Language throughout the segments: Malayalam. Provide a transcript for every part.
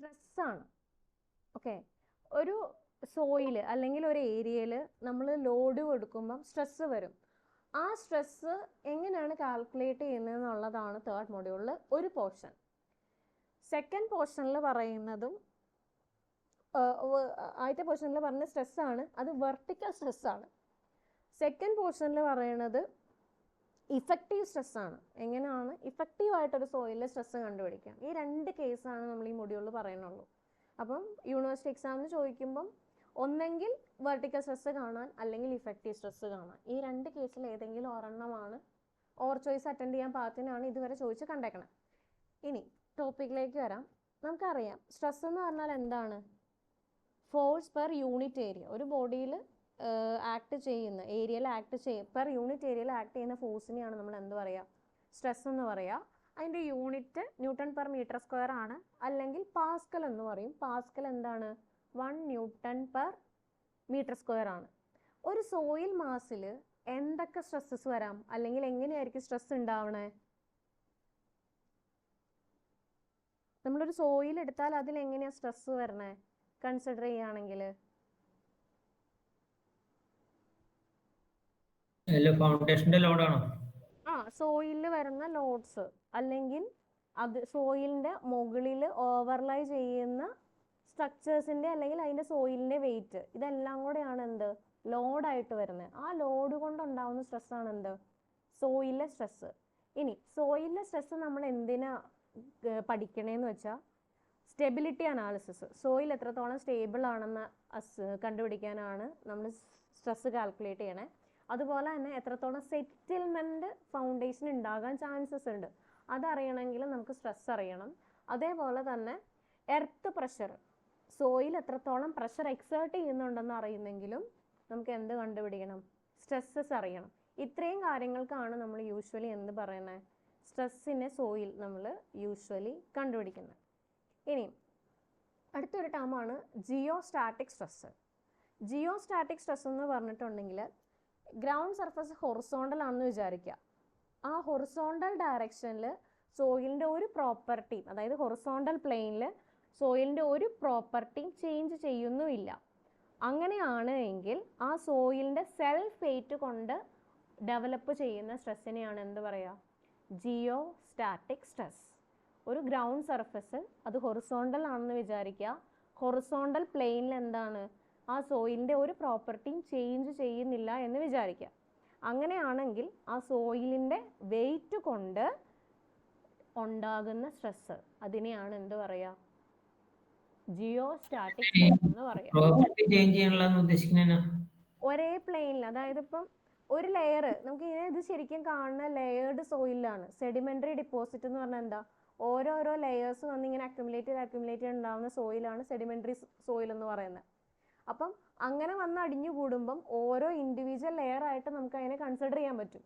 സ്ട്രെസ്സാണ്. ഓക്കെ, ഒരു സോയിൽ അല്ലെങ്കിൽ ഒരു ഏരിയയിൽ നമ്മൾ ലോഡ് കൊടുക്കുമ്പം സ്ട്രെസ്സ് വരും. ആ സ്ട്രെസ്സ് എങ്ങനെയാണ് കാൽക്കുലേറ്റ് ചെയ്യുന്നത് എന്നുള്ളതാണ് തേർഡ് മൊഡ്യൂളിൽ ഒരു പോർഷൻ. സെക്കൻഡ് പോർഷനിൽ പറയുന്നതും ആദ്യത്തെ പോർഷനിൽ പറഞ്ഞ സ്ട്രെസ്സാണ്, അത് വെർട്ടിക്കൽ സ്ട്രെസ്സാണ്. സെക്കൻഡ് പോർഷനിൽ പറയുന്നത് ഇഫക്റ്റീവ് സ്ട്രെസ്സാണ്. എങ്ങനെയാണ് ഇഫക്റ്റീവായിട്ടൊരു സോയിലിൽ സ്ട്രെസ്സ് കണ്ടുപിടിക്കാം. ഈ രണ്ട് കേസാണ് നമ്മൾ ഈ മൊഡ്യൂളിൽ പറയുന്നുള്ളൂ. അപ്പം യൂണിവേഴ്സിറ്റി എക്സാമിന് ചോദിക്കുമ്പം ഒന്നെങ്കിൽ വെർട്ടിക്കൽ സ്ട്രെസ്സ് കാണാൻ, അല്ലെങ്കിൽ ഇഫക്റ്റീവ് സ്ട്രെസ്സ് കാണാൻ. ഈ രണ്ട് കേസിൽ ഏതെങ്കിലും ഒരെണ്ണമാണ് ഓർ ചോയ്സ് അറ്റൻഡ് ചെയ്യാൻ പാകത്തിനാണ് ഇതുവരെ ചോദിച്ച് കണ്ടേക്കണം. ഇനി ടോപ്പിക്കിലേക്ക് വരാം. നമുക്കറിയാം സ്ട്രെസ് എന്ന് പറഞ്ഞാൽ എന്താണ്? Force per unit area. ഒരു ബോഡിയിൽ ആക്ട് ചെയ്യുന്ന ഏരിയയിൽ പെർ യൂണിറ്റ് ഏരിയയിൽ ആക്ട് ചെയ്യുന്ന ഫോഴ്സിനെയാണ് നമ്മൾ എന്ത് പറയുക? സ്ട്രെസ് എന്ന് പറയുക. അതിൻ്റെ unit newton per metre square ആണ്, അല്ലെങ്കിൽ പാസ്കൽ എന്ന് പറയും. പാസ്കൽ എന്താണ്? 1 ന്യൂട്ടൺ പെർ മീറ്റർ സ്ക്വയർ ആണ്. ഒരു സോയിൽ മാസിൽ എന്തൊക്കെ സ്ട്രെസ്സസ് വരാം, അല്ലെങ്കിൽ എങ്ങനെയായിരിക്കും സ്ട്രെസ് ഉണ്ടാവണേ? നമ്മളൊരു സോയിൽ എടുത്താൽ അതിൽ എങ്ങനെയാണ് സ്ട്രെസ് വരണേ കൺസിഡർ ചെയ്യുകയാണെങ്കിൽ? ഫൗണ്ടേഷന്റെ ലോഡാണോ? സോയിലിൽ വരുന്ന ലോഡ്സ്, അല്ലെങ്കിൽ അത് സോയിലിന്റെ മുകളിൽ ഓവർലൈ ചെയ്യുന്ന സ്ട്രക്ചേഴ്സിന്റെ അല്ലെങ്കിൽ അതിന്റെ സോയിലിന്റെ വെയിറ്റ്, ഇതെല്ലാം കൂടെയാണ് എന്ത് ലോഡായിട്ട് വരുന്നത്. ആ ലോഡ് കൊണ്ടുണ്ടാവുന്ന സ്ട്രെസ്സാണ് എന്ത്? സോയിലിലെ സ്ട്രെസ്. ഇനി സോയിലിലെ സ്ട്രെസ് നമ്മൾ എന്തിനാ പഠിക്കണേന്ന് വെച്ചാൽ സ്റ്റെബിലിറ്റി അനാലിസിസ്. സോയിൽ എത്രത്തോളം സ്റ്റേബിൾ ആണെന്ന് കണ്ടുപിടിക്കാനാണ് നമ്മൾ സ്ട്രെസ് കാൽക്കുലേറ്റ് ചെയ്യണേ. അതുപോലെ തന്നെ എത്രത്തോളം സെറ്റിൽമെൻറ്റ് ഫൗണ്ടേഷൻ ഉണ്ടാകാൻ ചാൻസസ് ഉണ്ട്, അതറിയണമെങ്കിൽ നമുക്ക് സ്ട്രെസ് അറിയണം. അതേപോലെ തന്നെ എർത്ത് പ്രഷർ, സോയിൽ എത്രത്തോളം പ്രഷർ എക്സേർട്ട് ചെയ്യുന്നുണ്ടെന്ന് അറിയുന്നെങ്കിലും നമുക്ക് എന്ത് കണ്ടുപിടിക്കണം? സ്ട്രെസ്സസ് അറിയണം. ഇത്രയും കാര്യങ്ങൾക്കാണ് നമ്മൾ യൂഷ്വലി എന്ത് പറയുന്നത്? സ്ട്രെസ്സിനെ സോയിൽ നമ്മൾ യൂഷ്വലി കണ്ടുപിടിക്കുന്നത്. ഇനി അടുത്തൊരു ടേമാണ് ജിയോസ്റ്റാറ്റിക് സ്ട്രെസ്. ജിയോസ്റ്റാറ്റിക് സ്ട്രെസ് എന്ന് പറഞ്ഞിട്ടുണ്ടെങ്കിൽ ഗ്രൗണ്ട് സർഫസ് ഹൊറിസോണ്ടൽ ആണെന്ന് വിചാരിക്കുക. ആ ഹൊറിസോണ്ടൽ ഡയറക്ഷനിൽ സോയിലിൻ്റെ ഒരു പ്രോപ്പർട്ടിയും, അതായത് ഹൊറിസോണ്ടൽ പ്ലെയിനിൽ സോയിലിൻ്റെ ഒരു പ്രോപ്പർട്ടിയും ചേഞ്ച് ചെയ്യുന്നുമില്ല. അങ്ങനെയാണ് എങ്കിൽ ആ സോയിലിൻ്റെ സെൽഫ് വെയിറ്റ് കൊണ്ട് ഡെവലപ്പ് ചെയ്യുന്ന സ്ട്രെസ്സിനെയാണ് എന്ത് പറയുക? ജിയോസ്റ്റാറ്റിക് സ്ട്രെസ്. ഒരു ഗ്രൗണ്ട് സർഫസ് അത് ഹൊറിസോണ്ടൽ ആണെന്ന് വിചാരിക്കുക. ഹൊറിസോണ്ടൽ പ്ലെയിനിൽ എന്താണ്? ആ സോയിലിൻ്റെ ഒരു പ്രോപ്പർട്ടിയും ചേഞ്ച് ചെയ്യുന്നില്ല എന്ന് വിചാരിക്കുക. അങ്ങനെയാണെങ്കിൽ ആ സോയിലിൻ്റെ വെയിറ്റ് കൊണ്ട് ഉണ്ടാകുന്ന സ്ട്രെസ്, അതിനെയാണ് എന്ത് പറയുക? ജിയോസ്റ്റാറ്റിക് സ്ട്രെസ് എന്ന് പറയുക. ഒരേ പ്ലെയിനിൽ, അതായത് ഇപ്പം ഒരു ലെയർ നമുക്ക് ഇത് ശരിക്കും കാണുന്ന ലെയേർഡ് സോയിലാണ്. സെഡിമെന്ററി ഡിപ്പോസിറ്റ് എന്ന് പറഞ്ഞാൽ എന്താ? ഓരോരോ ലെയേഴ്സ് വന്ന് ഇങ്ങനെ അക്യുമുലേറ്റ് ഉണ്ടാവുന്ന സോയിലാണ് സെഡിമെന്ററി സോയിൽ എന്ന് പറയുന്നത്. അപ്പം അങ്ങനെ വന്ന് അടിഞ്ഞു കൂടുമ്പം ഓരോ ഇൻഡിവിജ്വൽ ലെയർ ആയിട്ട് നമുക്ക് അതിനെ കൺസിഡർ ചെയ്യാൻ പറ്റും.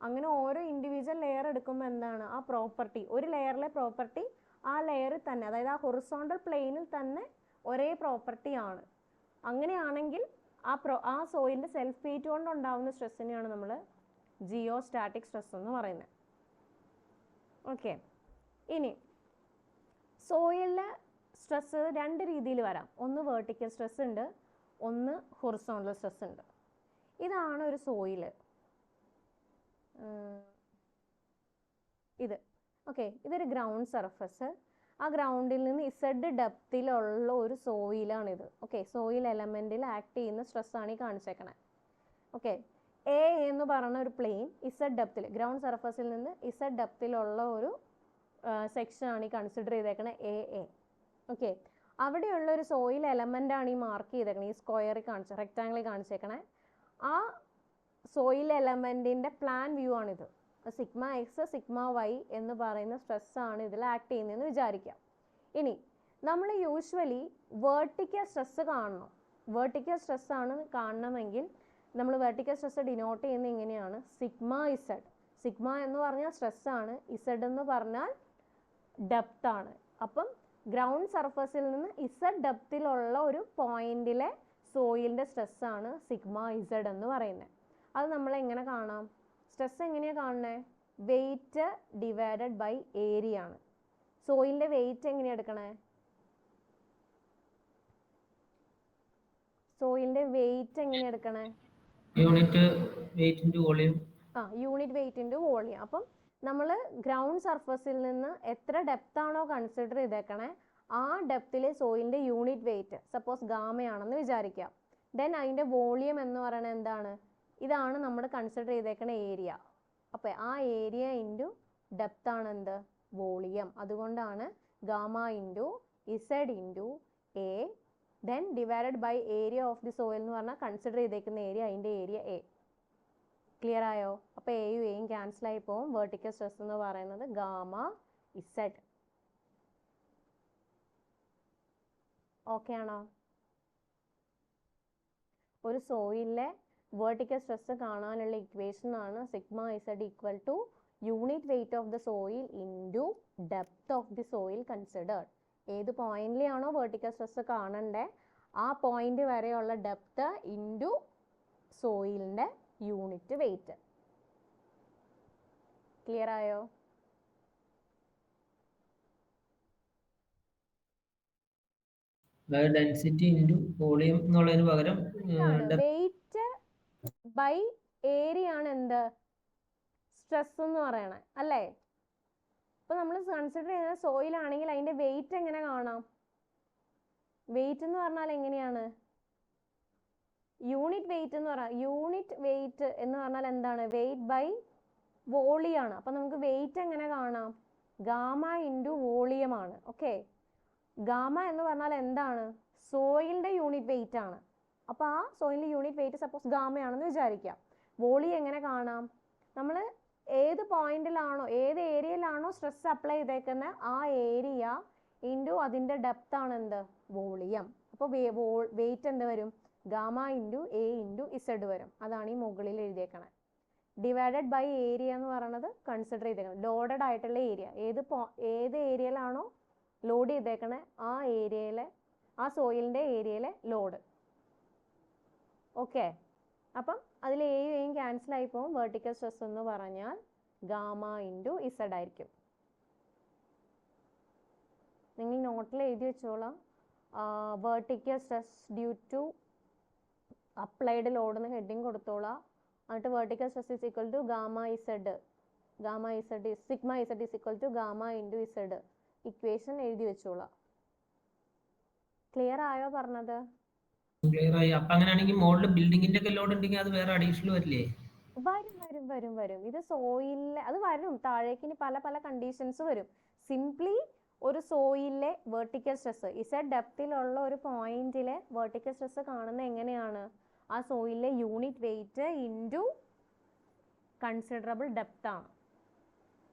അങ്ങനെ ഓരോ ഇൻഡിവിജ്വൽ ലെയർ എടുക്കുമ്പോൾ എന്താണ് ആ പ്രോപ്പർട്ടി, ഒരു ലെയറിലെ പ്രോപ്പർട്ടി ആ ലെയറിൽ തന്നെ, അതായത് ആ ഹൊറിസോണ്ടൽ പ്ലെയിനിൽ തന്നെ ഒരേ പ്രോപ്പർട്ടി ആണ്. അങ്ങനെയാണെങ്കിൽ ആ സോയിലിൻ്റെ സെൽഫ് വെയിറ്റ് കൊണ്ട് ഉണ്ടാവുന്ന സ്ട്രെസ്സിനെയാണ് നമ്മൾ ജിയോസ്റ്റാറ്റിക് സ്ട്രെസ് എന്ന് പറയുന്നത്. ഓക്കെ, ഇനി സോയിലിലെ സ്ട്രെസ് രണ്ട് രീതിയിൽ വരാം. ഒന്ന് വെർട്ടിക്കൽ സ്ട്രെസ് ഉണ്ട്, ഒന്ന് ഹൊറിസോണ്ടൽ സ്ട്രെസ് ഉണ്ട്. ഇതാണ് ഒരു സോയിൽ. ഇത് ഓക്കെ, ഇതൊരു ഗ്രൗണ്ട് സർഫസ്. ആ ഗ്രൗണ്ടിൽ നിന്ന് ഇസഡ് ഡെപ്തിലുള്ള ഒരു സോയിലാണിത്. ഓക്കെ, സോയിൽ എലമെൻറ്റിൽ ആക്ട് ചെയ്യുന്ന സ്ട്രെസ്സാണ് ഈ കാണിച്ചേക്കണേ. ഓക്കെ, എ എന്ന് പറയുന്ന ഒരു പ്ലെയിൻ ഇസഡ് ഡെപ്തിൽ, ഗ്രൗണ്ട് സർഫസിൽ നിന്ന് ഇസഡ് ഡെപ്തിലുള്ള ഒരു സെക്ഷനാണ് ഈ കൺസിഡർ ചെയ്തേക്കണേ എ. ഓക്കെ, അവിടെയുള്ള ഒരു സോയിൽ എലമെൻ്റ് ആണ് ഈ മാർക്ക് ചെയ്തേക്കണേ, ഈ സ്ക്വയറിൽ റെക്റ്റാങ്കിളിൽ കാണിച്ചേക്കണേ. ആ സോയിൽ എലമെൻറ്റിൻ്റെ പ്ലാൻ വ്യൂ ആണിത്. സിഗ്മ എക്സ് സിഗ്മ വൈ എന്ന് പറയുന്ന സ്ട്രെസ്സാണ് ഇതിൽ ആക്ട് ചെയ്യുന്നതെന്ന് വിചാരിക്കാം. ഇനി നമ്മൾ യൂഷ്വലി വേർട്ടിക്കൽ സ്ട്രെസ് കാണണം. വേർട്ടിക്കൽ സ്ട്രെസ്സാണ് കാണണമെങ്കിൽ നമ്മൾ വെർട്ടിക്കൽ സ്ട്രെസ് ഡിനോട്ട് ചെയ്യുന്നത് ഇങ്ങനെയാണ്: സിഗ്മ ഇസഡ്. സിഗ്മ എന്ന് പറഞ്ഞാൽ സ്ട്രെസ്സാണ്, ഇസഡ് എന്ന് പറഞ്ഞാൽ ഡെപ്ത് ആണ്. അപ്പം ഗ്രൗണ്ട് സർഫസിൽ നിന്ന് ഇസഡ് ഡെപ്തിലുള്ള ഒരു പോയിന്റിലെ സോയിലിൻ്റെ സ്ട്രെസ്സാണ് സിഗ്മ ഇസഡ് എന്ന് പറയുന്നത്. അത് നമ്മൾ എങ്ങനെ കാണാം? സ്ട്രെസ് എങ്ങനെയാണ് കാണുന്നത്? വെയിറ്റ് ഡിവൈഡഡ് ബൈ ഏരിയ ആണ്. സോയിലിൻ്റെ വെയിറ്റ് എങ്ങനെയാണ് എടുക്കണേ? സോയിലിന്റെ വെയിറ്റ് എങ്ങനെ എടുക്കണേ? Unit weight into volume. Unit weight into volume. അപ്പം നമ്മൾ ഗ്രൗണ്ട് സർഫസിൽ നിന്ന് എത്ര ഡെപ്ത് ആണോ കൺസിഡർ ചെയ്തേക്കണേ ആ ഡെപ്തിലെ സോയിലിന്റെ യൂണിറ്റ് വെയിറ്റ് സപ്പോസ് ഗാമയാണെന്ന് വിചാരിക്കാം. ദെൻ അതിന്റെ വോളിയം എന്ന് പറയുന്നത് എന്താണ്? ഇതാണ് നമ്മൾ കൺസിഡർ ചെയ്തേക്കണ ഏരിയ. അപ്പം ആ ഏരിയ ഇൻറ്റു ഡെപ്ത് ആണ് എന്ത്? വോളിയം. അതുകൊണ്ടാണ് gamma into Z into A then divided by area of the soil എന്ന് പറഞ്ഞാൽ കൺസിഡർ ചെയ്തേക്കുന്ന ഏരിയ അതിൻ്റെ ഏരിയ എ. ക്ലിയർ ആയോ? അപ്പോൾ എയും എയും ക്യാൻസൽ ആയി പോകും. വെർട്ടിക്കൽ സ്ട്രെസ് എന്ന് പറയുന്നത് ഗാമ ഇസഡ്. ഓക്കെ ആണോ? ഒരു സോയിലിലെ വെർട്ടിക്കൽ സ്ട്രെസ് കാണാനുള്ള ഇക്വേഷൻ ആണ് sigma Z equal to unit weight of the soil into depth of the soil considered. ഏത് പോയിന്റിലാണോ വെർട്ടിക്കൽ സ്ട്രെസ് കാണണ്ടേ ആ പോയിന്റ് വരെയുള്ള ഡെപ്ത് ഇൻറ്റു സോയിലിൻ്റെ യൂണിറ്റ് വെയിറ്റ്. ക്ലിയർ ആയോ? ഡെൻസിറ്റി ഇൻറ്റു വോളിയം എന്നുള്ളതിന് പകരം വെയിറ്റ് ബൈ ഏരിയ ആണ് എന്ത്? സ്ട്രെസ് എന്ന് പറയണേ അല്ലേ? ഇപ്പൊ നമ്മൾ കൺസിഡർ ചെയ്യുന്ന സോയിൽ ആണെങ്കിൽ അതിന്റെ വെയിറ്റ് എങ്ങനെ കാണാം? വെയിറ്റ് എന്ന് പറഞ്ഞാൽ എങ്ങനെയാണ്? യൂണിറ്റ് വെയിറ്റ് എന്ന് പറഞ്ഞാൽ എന്താണ്? വെയിറ്റ് ബൈ വോളിയം ആണ്. അപ്പൊ നമുക്ക് വെയിറ്റ് എങ്ങനെ കാണാം? ഗാമ ഇൻറ്റു വോളിയം ആണ്. ഓക്കെ, ഗാമ എന്ന് പറഞ്ഞാൽ എന്താണ്? സോയിലിന്റെ യൂണിറ്റ് വെയിറ്റ് ആണ്. അപ്പൊ ആ സോയിലിന്റെ യൂണിറ്റ് വെയിറ്റ് സപ്പോസ് ഗാമയാണെന്ന് വിചാരിക്കാം. വോളിയം എങ്ങനെ കാണാം? നമ്മൾ ഏത് പോയിന്റിലാണോ ഏത് ഏരിയയിലാണോ സ്ട്രെസ് അപ്ലൈ ചെയ്തേക്കുന്നത് ആ ഏരിയ ഇൻറ്റു അതിന്റെ ഡെപ്ത് ആണ് എന്ത്? വോളിയം. അപ്പോൾ വെയിറ്റ് എന്ത് വരും? Gamma into A into Z വരും. അതാണ് ഈ മുകളിൽ എഴുതിയേക്കണത്. ഡിവൈഡഡ് ബൈ ഏരിയ എന്ന് പറയുന്നത് കൺസിഡർ ചെയ്തേക്കുന്നത് ലോഡഡ് ആയിട്ടുള്ള ഏരിയ. ഏത് ഏരിയയിലാണോ ലോഡ് ചെയ്തേക്കണേ ആ ഏരിയയിലെ ആ സോയിലിന്റെ ഏരിയയിലെ ലോഡ്. ഓക്കെ, അപ്പം അതിൽ എയും എയും ക്യാൻസൽ ആയി പോകും. വെർട്ടിക്കൽ സ്ട്രെസ് എന്ന് പറഞ്ഞാൽ ഗാമ ഇൻറ്റു ഇസഡ് ആയിരിക്കും. നിങ്ങൾ നോട്ടിൽ എഴുതി വെച്ചോളാം. Vertical stress due to applied load എന്ന് ഹെഡിങ് കൊടുത്തോളാം. എന്നിട്ട് vertical stress is equal to gamma Z sigma Z is equal to gamma into Z equation എഴുതി വെച്ചോളാം. ക്ലിയർ ആയോ പറഞ്ഞത്? ക്ലിയർ ആയി. അപ്പൊ അങ്ങനെയാണെങ്കിൽ മോഡൽ ബിൽഡിങ്ങിന്റെ ഒക്കെ ലോഡ് ഉണ്ടെങ്കിൽ അത് വേറെ അഡീഷണൽ വരില്ലേ? വരും. ഇത് സോയിലിലെ അത് വരും. താഴേക്ക് ഇനി പല പല കണ്ടീഷൻസ് വരും. സിംപ്ലി ഒരു സോയിലിലെ വെർട്ടിക്കൽ സ്ട്രെസ് ഇസഡ് ഡെപ്തിലുള്ള ഒരു പോയിന്റിലെ വെർട്ടിക്കൽ സ്ട്രെസ് കാണുന്നത് എങ്ങനെയാണ്? ആ സോയിലിലെ unit weight into considerable depth ആണ്.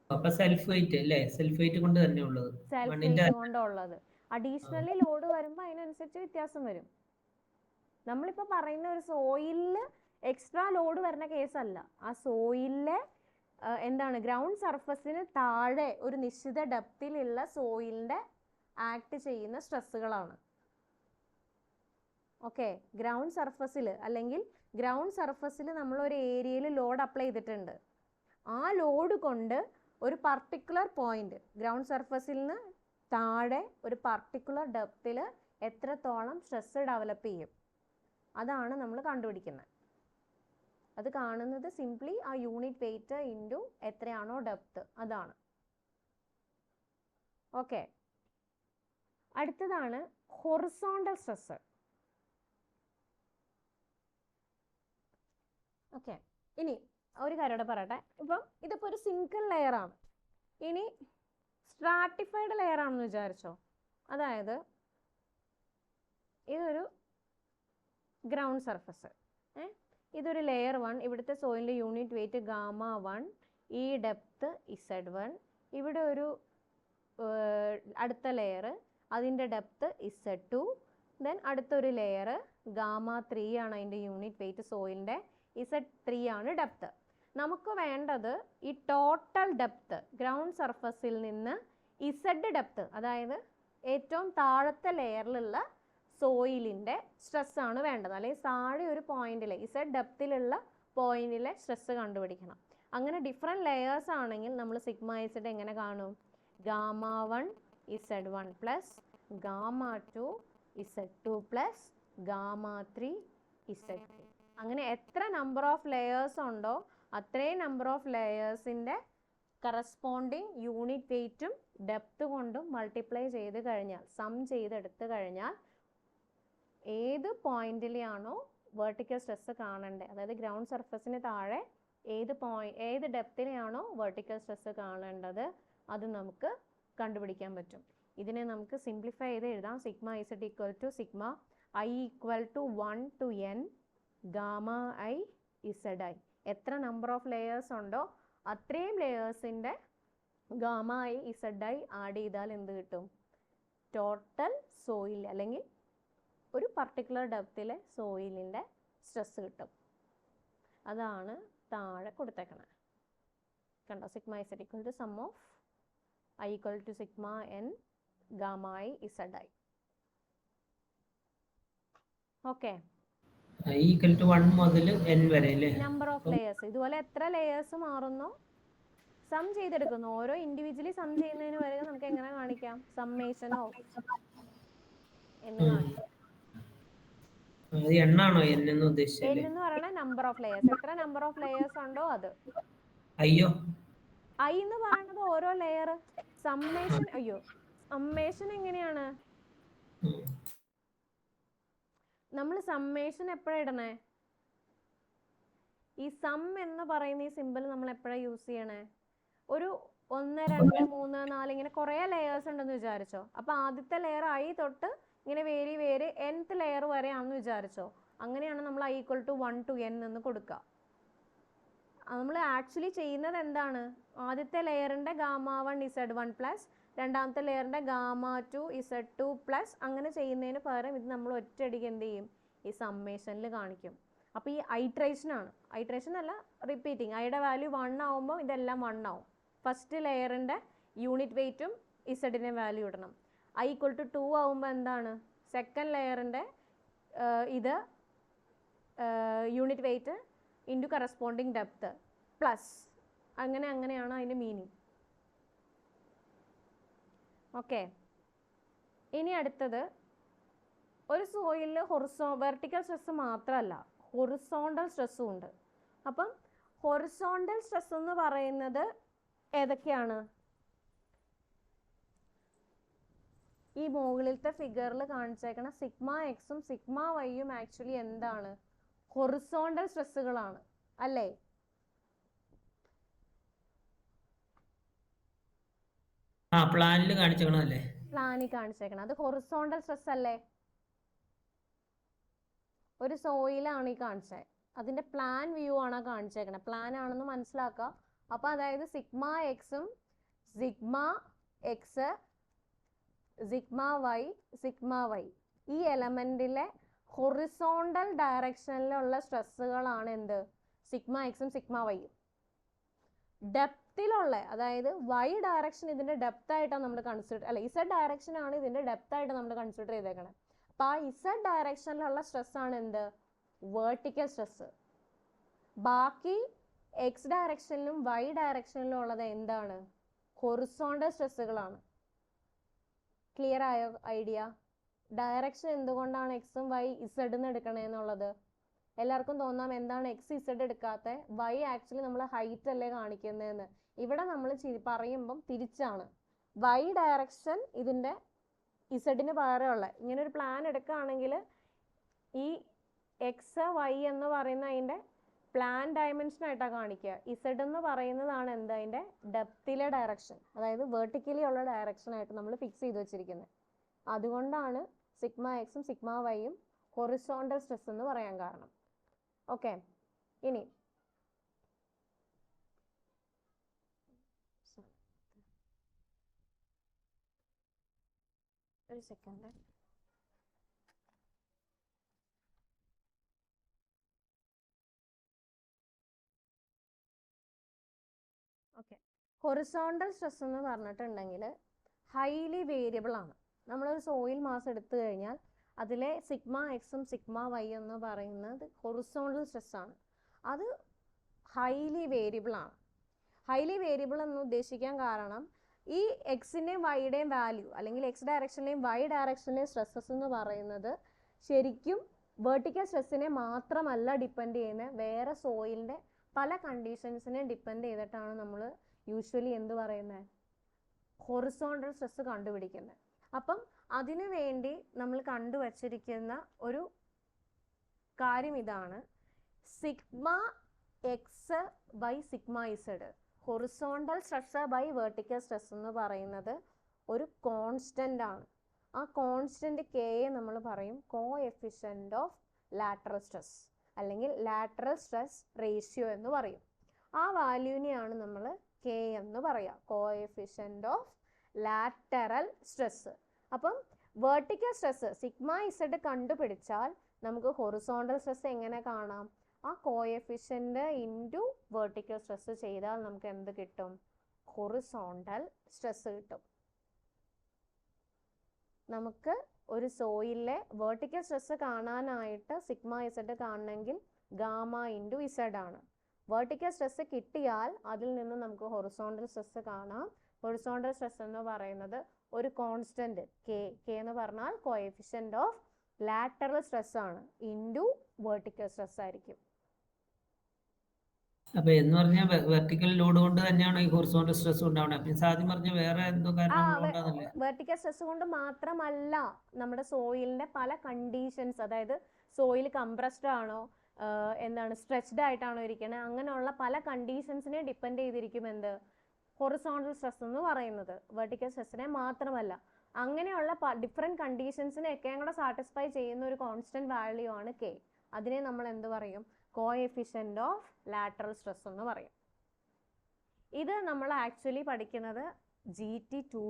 അപ്പൊ സെൽഫ് വെയിറ്റ് അല്ലേ? സെൽഫ് വെയിറ്റ് കൊണ്ട് തന്നെ ഉള്ളത്. സെൽഫ് വെയിറ്റ് കൊണ്ടുള്ളത്. അഡീഷണലി ലോഡ് വരുമ്പോൾ അതിനനുസരിച്ച് വ്യത്യാസം വരും. നമ്മളിപ്പോ പറയുന്ന ഒരു സോയിലില് എക്സ്ട്രാ ലോഡ് വരുന്ന കേസല്ല. ആ സോയിലിലെ എന്താണ് ഗ്രൗണ്ട് സർഫസിന് താഴെ ഒരു നിശ്ചിത ഡെപ്തിലുള്ള സോയിലിന്റെ ആക്ട് ചെയ്യുന്ന സ്ട്രെസ്സുകളാണ്. ഓക്കെ, ഗ്രൗണ്ട് സർഫസിൽ അല്ലെങ്കിൽ ഗ്രൗണ്ട് സർഫസിൽ നമ്മൾ ഒരു ഏരിയയിൽ ലോഡ് അപ്ലൈ ചെയ്തിട്ടുണ്ട്. ആ ലോഡ് കൊണ്ട് ഒരു പർട്ടിക്കുലർ പോയിന്റ് ഗ്രൗണ്ട് സർഫസിൽ നിന്ന് താഴെ ഒരു പർട്ടിക്കുലർ ഡെപ്തിൽ എത്രത്തോളം സ്ട്രെസ് ഡെവലപ്പ് ചെയ്യും അതാണ് നമ്മൾ കണ്ടുപിടിക്കുന്നത്. അത് കാണുന്നത് സിംപ്ലി ആ യൂണിറ്റ് വെയിറ്റ് ഇൻറ്റു എത്രയാണോ ഡെപ്ത് അതാണ്. ഓക്കെ, അടുത്തതാണ് ഹൊറിസോണ്ടൽ സ്ട്രെസ്. ഓക്കെ, ഇനി ഒരു കാര്യം പറയട്ടെ. ഇപ്പം ഇതിപ്പോൾ ഒരു സിംഗിൾ ലെയർ ആണ്. ഇനി സ്ട്രാറ്റിഫൈഡ് ലെയർ ആണെന്ന് വിചാരിച്ചോ. അതായത് ഇതൊരു ഗ്രൗണ്ട് സർഫസ്, ഇതൊരു ലെയർ 1. ഇവിടുത്തെ സോയിലിൻ്റെ യൂണിറ്റ് വെയിറ്റ് ഗാമ 1, ഈ ഡെപ്ത് Z1. ഇവിടെ ഒരു അടുത്ത ലെയർ, അതിൻ്റെ ഡെപ്ത് Z2. ദെൻ അടുത്തൊരു ലെയർ ഗാമ 3 ആണ് അതിൻ്റെ യൂണിറ്റ് വെയിറ്റ് സോയിലിൻ്റെ, Z3 ആണ് ഡെപ്ത്. നമുക്ക് വേണ്ടത് ഈ ടോട്ടൽ ഡെപ്ത് ഗ്രൗണ്ട് സർഫസിൽ നിന്ന് ഇസഡ് ഡെപ്ത്, അതായത് ഏറ്റവും താഴത്തെ ലെയറിലുള്ള സോയിലിൻ്റെ സ്ട്രെസ് ആണ് വേണ്ടത്. അല്ലെങ്കിൽ താഴെ ഒരു പോയിന്റിൽ ഇസഡ് ഡെപ്തിലുള്ള പോയിന്റിലെ സ്ട്രെസ് കണ്ടുപിടിക്കണം. അങ്ങനെ ഡിഫറെൻറ്റ് ലെയേഴ്സ് ആണെങ്കിൽ നമ്മൾ സിഗ്മ ഇസഡ് എങ്ങനെ കാണും? Gamma 1 Z1 plus gamma 2 Z2 plus gamma three Z3. അങ്ങനെ എത്ര നമ്പർ ഓഫ് ലെയേഴ്സ് ഉണ്ടോ അത്രയും നമ്പർ ഓഫ് ലെയേഴ്സിൻ്റെ കറസ്പോണ്ടിങ് യൂണിറ്റ് വെയിറ്റും ഡെപ്ത് കൊണ്ടും മൾട്ടിപ്ലൈ ചെയ്ത് കഴിഞ്ഞാൽ, സം ചെയ്തെടുത്ത് കഴിഞ്ഞാൽ ഏത് പോയിന്റിലാണോ വെർട്ടിക്കൽ സ്ട്രെസ് കാണേണ്ടത്, അതായത് ഗ്രൗണ്ട് സർഫസിന് താഴെ ഏത് ഡെപ്തിലെയാണോ വെർട്ടിക്കൽ സ്ട്രെസ് കാണേണ്ടത് അത് നമുക്ക് കണ്ടുപിടിക്കാൻ പറ്റും. ഇതിനെ നമുക്ക് സിംപ്ലിഫൈ ചെയ്ത് എഴുതാം. Sigma Z equal to sigma I equal to 1 to n gamma I Z I. എത്ര നമ്പർ ഓഫ് ലെയേഴ്സ് ഉണ്ടോ അത്രയും ലെയേഴ്സിൻ്റെ gamma I Z I add ചെയ്താൽ എന്ത് കിട്ടും? ടോട്ടൽ സോയിൽ അല്ലെങ്കിൽ ഒരു പർട്ടിക്കുലർ ഡെപ്തിലെ സോയിലിൻ്റെ സ്ട്രെസ് കിട്ടും. അതാണ് താഴെ കൊടുത്തേക്കണേ. കണ്ടോ? Sigma Z equal to sum of I equal to sigma N gamma I Z I. Okay, i equal to 1 മുതൽ n വരെ അല്ലേ? Number of layers. ഇതുപോലെ എത്ര ലെയേഴ്സ് മാറുന്നോ സം ചെയ്തെടുക്കുന്നു. ഓരോ ഇൻഡിവിജ്വലി സം ചെയ്യുന്നതിന് വരെ നമുക്ക് എങ്ങനെ കാണിക്കാം? സമ്മേഷനോ എന്ന് കാണിക്കാം. എണ്ണാണോ n എന്ന് ഉദ്ദേശിച്ചത്? n എന്ന് പറയുന്നത് നമ്പർ ഓഫ് ലെയേഴ്സ്. എത്ര നമ്പർ ഓഫ് ലെയേഴ്സ് ഉണ്ടോ അത്. അയ്യോ, ഐ എന്ന് പറയുന്നത് ഓരോ ലെയർ. സമ്മേഷൻ, അയ്യോ സമ്മേഷൻ എങ്ങനെയാണ്? നമ്മൾ സമ്മേഷൻ എപ്പോഴാണ് ഇടണേ? ഈ സം എന്ന് പറയുന്ന ഈ സിമ്പിൾ നമ്മൾ എപ്പോഴാണ് യൂസ് ചെയ്യണേ? ഒരു 1 2 3 4 ഇങ്ങനെ കുറേ ലെയേഴ്സ് ഉണ്ടെന്ന് വിചാരിച്ചോ. അപ്പോൾ ആദ്യത്തെ ലെയർ ഐ തൊട്ട് ഇങ്ങനെ വേരി nth ലെയർ വരെയാണെന്ന് വിചാരിച്ചോ. അങ്ങനെയാണ് നമ്മൾ I equal to 1 to n എന്ന് കൊടുക്കുക. നമ്മൾ ആക്ച്വലി ചെയ്യുന്നത് എന്താണ്? ആദ്യത്തെ ലെയറിൻ്റെ ഗാമ 1 Z1 പ്ലസ് രണ്ടാമത്തെ ലെയറിൻ്റെ ഗാമ 2 Z2 പ്ലസ് അങ്ങനെ ചെയ്യുന്നതിന് പകരം ഇത് നമ്മൾ ഒറ്റയടിക്ക് എന്ത് ചെയ്യും? ഈ സമ്മേഷനിൽ കാണിക്കും. അപ്പോൾ ഈ ഐട്രേഷനാണ്. ഐട്രേഷൻ അല്ല, റിപ്പീറ്റിംഗ്. ഐയുടെ വാല്യൂ 1 ആവുമ്പോൾ ഇതെല്ലാം 1 ആവും. ഫസ്റ്റ് ലെയറിൻ്റെ യൂണിറ്റ് വെയിറ്റും ഇസഡിൻ്റെ വാല്യൂ ഇടണം. ഐ ഈക്വൽ ടു 2 ആവുമ്പോൾ എന്താണ്? സെക്കൻഡ് ലെയറിൻ്റെ ഇത് unit weight into corresponding depth plus അങ്ങനെയാണ് അതിൻ്റെ മീനിങ്. ഓക്കെ, ഇനി അടുത്തത് ഒരു സോയിലിൽ വെർട്ടിക്കൽ സ്ട്രെസ് മാത്രമല്ല ഹൊറിസോണ്ടൽ സ്ട്രെസ്സും ഉണ്ട്. അപ്പം ഹൊറിസോണ്ടൽ സ്ട്രെസ് എന്ന് പറയുന്നത് ഏതൊക്കെയാണ്? ഈ മുകളിലത്തെ ഫിഗറിൽ കാണിച്ചേക്കണ സിഗ്മ എക്സും സിഗ്മ വൈയും ആക്ച്വലി എന്താണ്? ഹൊറിസോണ്ടൽ സ്ട്രെസ്സുകളാണ് അല്ലേ? പ്ലാനിൽ കാണിച്ചേക്കണല്ലേ? പ്ലാനിൽ കാണിച്ചേക്കണം. അത് ഹൊറിസോണ്ടൽ സ്ട്രെസ് അല്ലേ? ഒരു സോയിലാണ് ഈ കാണിച്ചത്. അതിന്റെ പ്ലാൻ വ്യൂ ആണ് കാണിച്ചേക്കണത്. പ്ലാൻ ആണെന്ന് മനസ്സിലാക്കുക. അപ്പോൾ അതായത് സിഗ്മ എക്സും സിഗ്മ എക്സ് സിഗ്മ വൈ ഈ എലമെന്റിലെ ഹൊറിസോണ്ടൽ ഡയറക്ഷനിലുള്ള സ്ട്രെസ്സുകളാണ് എന്ത്? സിഗ്മ എക്സും സിഗ്മ വൈയും. ഡെപ്തിലുള്ള, അതായത് വൈ ഡയറക്ഷൻ ഇതിന്റെ ഡെപ്ത് ആയിട്ടാണ് നമ്മൾ ഇസഡ് ഡയറക്ഷൻ ആണ് ഇതിന്റെ ഡെപ്ത് ആയിട്ട് നമ്മൾ കൺസിഡർ ചെയ്തേക്കണം. അപ്പോൾ ആ ഇസഡ് ഡയറക്ഷനിലുള്ള സ്ട്രെസ് ആണ് എന്ത്? Vertical stress. ബാക്കി എക്സ് ഡയറക്ഷനിലും വൈ ഡയറക്ഷനിലും ഉള്ളത് എന്താണ്? ഹൊറിസോണ്ടൽ സ്ട്രെസ്സുകളാണ്. ക്ലിയർ ആയോ ഐഡിയ? ഡയറക്ഷൻ എന്തുകൊണ്ടാണ് എക്സും വൈ ഇസഡ് എന്ന് എടുക്കണേന്നുള്ളത് എല്ലാവർക്കും തോന്നാം. എന്താണ് എക്സ് ഇസഡ് എടുക്കാത്ത? വൈ ആക്ച്വലി നമ്മൾ ഹൈറ്റ് അല്ലേ കാണിക്കുന്നതെന്ന്. ഇവിടെ നമ്മൾ പറയുമ്പം തിരിച്ചാണ്. വൈ ഡയറക്ഷൻ ഇതിൻ്റെ ഇസഡിന് പകരമുള്ള ഇങ്ങനെ ഒരു പ്ലാൻ എടുക്കുകയാണെങ്കിൽ ഈ എക്സ് വൈ എന്ന് പറയുന്ന അതിൻ്റെ പ്ലാൻ ഡയമെൻഷൻ ആയിട്ടാണ് കാണിക്കുക. ഇസഡ് എന്ന് പറയുന്നതാണ് എന്ത്? അതിൻ്റെ ഡെപ്തിലെ ഡയറക്ഷൻ, അതായത് വെർട്ടിക്കലി ഉള്ള ഡയറക്ഷൻ ആയിട്ട് നമ്മൾ ഫിക്സ് ചെയ്ത് വെച്ചിരിക്കുന്നത്. അതുകൊണ്ടാണ് സിഗ്മ എക്സും സിഗ്മ വൈയും ഹൊറിസോണ്ടൽ സ്ട്രെസ് എന്ന് പറയാൻ കാരണം. ഓക്കെ, ഇനി ഒരു സെക്കൻഡ്. ഓക്കെ, ഹൊറിസോണ്ടൽ സ്ട്രെസ് എന്ന് പറഞ്ഞിട്ടുണ്ടെങ്കിൽ ഹൈലി വേരിയബിൾ ആണ്. നമ്മളൊരു സോയിൽ മാസ് എടുത്തു കഴിഞ്ഞാൽ അതിലെ സിഗ്മ എക്സും സിഗ്മ വൈ എന്ന് പറയുന്നത് ഹൊറിസോണ്ടൽ സ്ട്രെസ് ആണ്. അത് ഹൈലി വേരിയബിൾ ആണ്. ഹൈലി വേരിയബിൾ എന്ന് ഉദ്ദേശിക്കാൻ കാരണം ഈ എക്സിൻ്റെയും വൈയുടെയും വാല്യൂ അല്ലെങ്കിൽ എക്സ് ഡയറക്ഷനിലെയും വൈ ഡയറക്ഷനിലെയും സ്ട്രെസ്സസ് എന്ന് പറയുന്നത് ശരിക്കും വെർട്ടിക്കൽ സ്ട്രെസ്സിനെ മാത്രമല്ല ഡിപ്പെൻഡ് ചെയ്യുന്നത്, വേറെ സോയിലിൻ്റെ പല കണ്ടീഷൻസിനെ ഡിപ്പെൻഡ് ചെയ്തിട്ടാണ് നമ്മൾ യൂഷ്വലി എന്ത് പറയുന്നത്, ഹൊറിസോണ്ടൽ സ്ട്രെസ് കണ്ടുപിടിക്കുന്നത്. അപ്പം അതിനു വേണ്ടി നമ്മൾ കണ്ടുവച്ചിരിക്കുന്ന ഒരു കാര്യം ഇതാണ്, sigma X by sigma Z. Horizontal stress by vertical stress എന്ന് പറയുന്നത് ഒരു കോൺസ്റ്റൻ്റ് ആണ്. ആ കോൺസ്റ്റൻ്റ് കെയെ നമ്മൾ പറയും കോഎഫിഷ്യൻ്റ് ഓഫ് ലാറ്ററൽ സ്ട്രെസ് അല്ലെങ്കിൽ ലാറ്ററൽ സ്ട്രെസ് റേഷ്യോ എന്ന് പറയും. ആ വാല്യൂവിനെയാണ് നമ്മൾ കെ എന്ന് പറയുക, കോഎഫിഷ്യൻ്റ് ഓഫ് ലാറ്ററൽ സ്ട്രെസ്. അപ്പം വെർട്ടിക്കൽ സ്ട്രെസ് സിഗ്മ ഇസഡ് കണ്ടുപിടിച്ചാൽ നമുക്ക് ഹൊറിസോണ്ടൽ സ്ട്രെസ് എങ്ങനെ കാണാം, ആ കോഎഫിഷ്യൻ്റ് ഇൻറ്റു വെർട്ടിക്കൽ സ്ട്രെസ് ചെയ്താൽ നമുക്ക് എന്ത് കിട്ടും, ഹൊറിസോണ്ടൽ സ്ട്രെസ് കിട്ടും. നമുക്ക് ഒരു സോയിലിലെ വെർട്ടിക്കൽ സ്ട്രെസ് കാണാനായിട്ട് സിഗ്മ ഇസഡ് കാണണമെങ്കിൽ ഗാമ ഇൻറ്റു ഇസഡ് ആണ്. വെർട്ടിക്കൽ സ്ട്രെസ് കിട്ടിയാൽ അതിൽ നിന്ന് നമുക്ക് ഹൊറിസോണ്ടൽ സ്ട്രെസ് കാണാം. ഹൊറിസോണ്ടൽ സ്ട്രെസ് എന്ന് പറയുന്നത് ഒരു കോൺസ്റ്റന്റ് കെ എന്ന് പറഞ്ഞാൽ കോഎഫിഷ്യൻ്റ് ഓഫ് ലാറ്ററൽ സ്ട്രെസ് ആണ്, ഇൻറ്റു വെർട്ടിക്കൽ സ്ട്രെസ് ആയിരിക്കും. അപ്പൊ എന്ന് പറഞ്ഞാൽ വെർട്ടിക്കൽ ലോഡ് കൊണ്ട് തന്നെയാണ് ഈ ഹൊറിസോണ്ടൽ സ്ട്രെസ് ഉണ്ടാവുന്നത്. മീൻസ് ആദ്യം പറഞ്ഞ വേറെ എന്തോ കാരണങ്ങളുണ്ടാകുന്നില്ലേ? വെർട്ടിക്കൽ സ്ട്രെസ് കൊണ്ട് മാത്രമല്ല, നമ്മുടെ സോയിലിന്റെ പല കണ്ടീഷൻസ്, അതായത് സോയിൽ കംപ്രസ്ഡ് ആണോ, എന്താണ് സ്ട്രെച്ച്ഡ് ആയിട്ടാണോ ഇരിക്കുന്നത്, അങ്ങനെയുള്ള പല കണ്ടീഷൻസിനെ ഡിപ്പെൻഡ് ചെയ്തിരിക്കും എന്ത്, ഹൊറിസോണ്ടൽ സ്ട്രെസ് എന്ന് പറയുന്നത്. വെർട്ടിക്കൽ സ്ട്രെസ്സിനെ മാത്രമല്ല, അങ്ങനെയുള്ള ഡിഫറെൻറ്റ് കണ്ടീഷൻസിനെയൊക്കെ കൂടെ സാറ്റിസ്ഫൈ ചെയ്യുന്ന ഒരു കോൺസ്റ്റന്റ് വാല്യൂ ആണ് കെ. അതിനെ നമ്മൾ എന്ത് പറയും, കോഎഫിഷ്യൻ്റ് ഓഫ് ലാറ്ററൽ സ്ട്രെസ് എന്ന് പറയും. ഇത് നമ്മൾ ആക്ച്വലി പഠിക്കുന്നത് GT2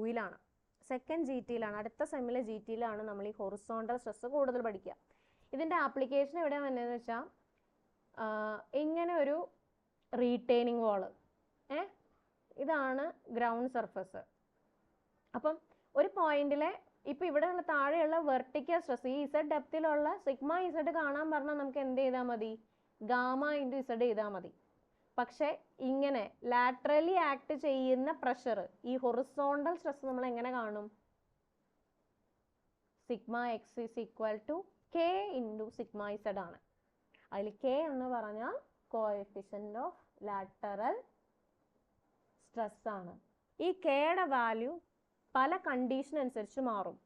സെക്കൻഡ് GT അടുത്ത സെമ്മിലെ GT നമ്മൾ ഈ ഹൊറിസോണ്ടൽ സ്ട്രെസ് കൂടുതൽ പഠിക്കുക. ഇതിൻ്റെ ആപ്ലിക്കേഷൻ എവിടെ വന്നതെന്ന് വെച്ചാൽ, ഇങ്ങനെ ഒരു റീറ്റെയിനിങ് വാള്, ഇതാണ് ഗ്രൗണ്ട് സർഫസ്. അപ്പം ഒരു പോയിന്റിലെ ഇപ്പം ഇവിടെയുള്ള താഴെയുള്ള വെർട്ടിക്കൽ സ്ട്രെസ്, ഈ ഇസഡ് ഡെപ്തിലുള്ള സിഗ്മ ഇസഡ് കാണാൻ പറഞ്ഞാൽ നമുക്ക് എന്ത് ചെയ്താൽ മതി, ഗാമ ഇൻറ്റു ഇസഡ് ചെയ്താൽ മതി. പക്ഷെ ഇങ്ങനെ ലാറ്ററലി ആക്ട് ചെയ്യുന്ന പ്രഷർ, ഈ ഹൊറിസോണ്ടൽ സ്ട്രെസ് നമ്മൾ എങ്ങനെ കാണും, sigma X is equal to K into sigma Z ആണ്. അതിൽ കെ എന്ന് പറഞ്ഞാൽ കോഎഫിഷ്യൻ്റ് ഓഫ് ലാറ്ററൽ സ്ട്രെസ് ആണ്. ഈ കെയുടെ വാല്യൂ പല കണ്ടീഷൻ അനുസരിച്ച് മാറും.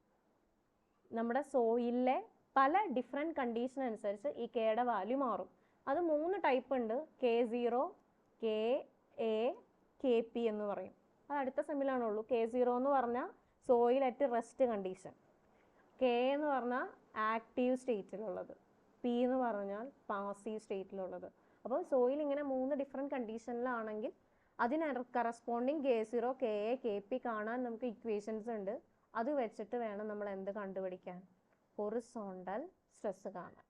നമ്മുടെ സോയിലിലെ പല ഡിഫറെൻറ്റ് കണ്ടീഷൻ അനുസരിച്ച് ഈ കെയുടെ വാല്യൂ മാറും. അത് 3 ടൈപ്പ് ഉണ്ട്, K0, KA, KP എന്ന് പറയും. അത് അടുത്ത സെമ്മിലാണുള്ളൂ. K0 എന്ന് പറഞ്ഞാൽ soil at rest condition, K എന്ന് പറഞ്ഞാൽ ആക്റ്റീവ് സ്റ്റേറ്റിലുള്ളത്, P എന്ന് പറഞ്ഞാൽ പാസീവ് സ്റ്റേറ്റിലുള്ളത്. അപ്പോൾ സോയിൽ ഇങ്ങനെ 3 ഡിഫറെൻറ്റ് കണ്ടീഷനിലാണെങ്കിൽ അതിന് കറസ്പോണ്ടിങ് K0, KA, KP കാണാൻ നമുക്ക് ഇക്വേഷൻസ് ഉണ്ട്. അത് വെച്ചിട്ട് വേണം നമ്മൾ എന്ത് കണ്ടുപിടിക്കാൻ, ഹൊറിസോണ്ടൽ സ്ട്രെസ് കാണാൻ.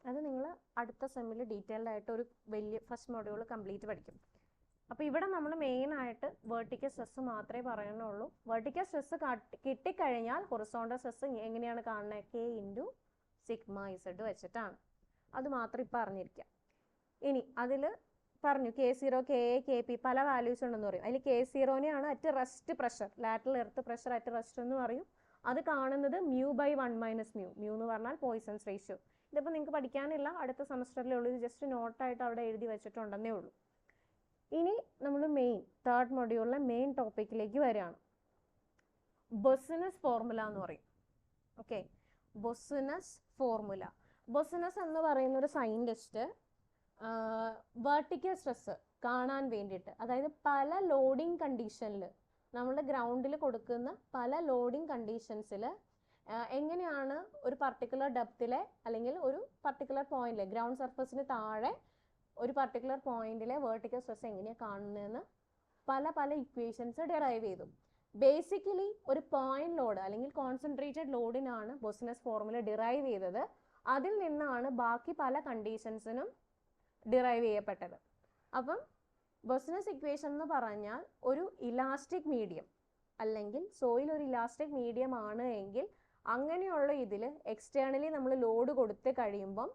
അത് നിങ്ങൾ അടുത്ത സെമ്മിൽ ഡീറ്റെയിൽഡ് ആയിട്ട് ഒരു വലിയ ഫസ്റ്റ് മൊഡ്യൂൾ കംപ്ലീറ്റ് പഠിക്കും. അപ്പോൾ ഇവിടെ നമ്മൾ മെയിനായിട്ട് വെർട്ടിക്കൽ സ്ട്രെസ് മാത്രമേ പറയുന്നുള്ളൂ. വെർട്ടിക്കൽ സ്ട്രെസ് കിട്ടിക്കഴിഞ്ഞാൽ ഹൊറിസോണ്ടൽ സ്ട്രെസ് എങ്ങനെയാണ് കാണുന്നത്, K ഇൻറ്റു സിഗ്മ ഇസഡ് വെച്ചിട്ടാണ്. അത് മാത്രം ഇപ്പം അറിഞ്ഞിരിക്കുക. ഇനി അതിൽ പറഞ്ഞു K0, KA, KP പല വാല്യൂസ് ഉണ്ടെന്ന് പറയും. അതിൽ K0നെയാണ് at rest pressure, lateral earth pressure at rest എന്ന് പറയും. അത് കാണുന്നത് μ/1 - μ. μ എന്ന് പറഞ്ഞാൽ പോയിസൺസ് റേഷ്യോ. ഇതിപ്പോൾ നിങ്ങൾക്ക് പഠിക്കാനില്ല, അടുത്ത സെമസ്റ്ററിലേ ഉള്ളൂ. ഇത് ജസ്റ്റ് നോട്ടായിട്ട് അവിടെ എഴുതി വെച്ചിട്ടുണ്ടെന്നേ ഉള്ളൂ. ഇനി നമ്മൾ തേർഡ് മൊഡ്യൂളിലെ മെയിൻ ടോപ്പിക്കിലേക്ക് വരികയാണ്. ബൊസിനസ് ഫോർമുല എന്ന് പറയും. Okay, ബൊസിനസ് formula. ബൊസിനസ് എന്ന് പറയുന്ന ഒരു സയൻറ്റിസ്റ്റ് വെർട്ടിക്കൽ സ്ട്രെസ് കാണാൻ വേണ്ടിയിട്ട്, അതായത് പല ലോഡിങ് കണ്ടീഷനിൽ, നമ്മുടെ ഗ്രൗണ്ടിൽ കൊടുക്കുന്ന പല ലോഡിങ് കണ്ടീഷൻസിൽ എങ്ങനെയാണ് ഒരു പർട്ടിക്കുലർ ഡെപ്തിലെ അല്ലെങ്കിൽ ഒരു പർട്ടിക്കുലർ പോയിന്റിലെ ഗ്രൗണ്ട് സർഫസിന് താഴെ ഒരു പർട്ടിക്കുലർ പോയിന്റിലെ വെർട്ടിക്കൽ സ്ട്രെസ് എങ്ങനെയാണ് കാണുന്നതെന്ന് പല ഇക്വേഷൻസ് ഡിറൈവ് ചെയ്തു. ബേസിക്കലി ഒരു പോയിന്റ് ലോഡ് അല്ലെങ്കിൽ കോൺസെൻട്രേറ്റഡ് ലോഡിനാണ് ബൊസിനസ് ഫോർമുല ഡിറൈവ് ചെയ്തത്. അതിൽ നിന്നാണ് ബാക്കി പല കണ്ടീഷൻസിനും ഡിറൈവ് ചെയ്യപ്പെട്ടത്. അപ്പം ബൊസിനസ് ഇക്വേഷൻ എന്ന് പറഞ്ഞാൽ ഒരു ഇലാസ്റ്റിക് മീഡിയം, അല്ലെങ്കിൽ സോയിൽ ഒരു ഇലാസ്റ്റിക് മീഡിയം ആണ് എങ്കിൽ അങ്ങനെയുള്ള ഇതിൽ എക്സ്റ്റേണലി നമ്മൾ ലോഡ് കൊടുത്ത് കഴിയുമ്പം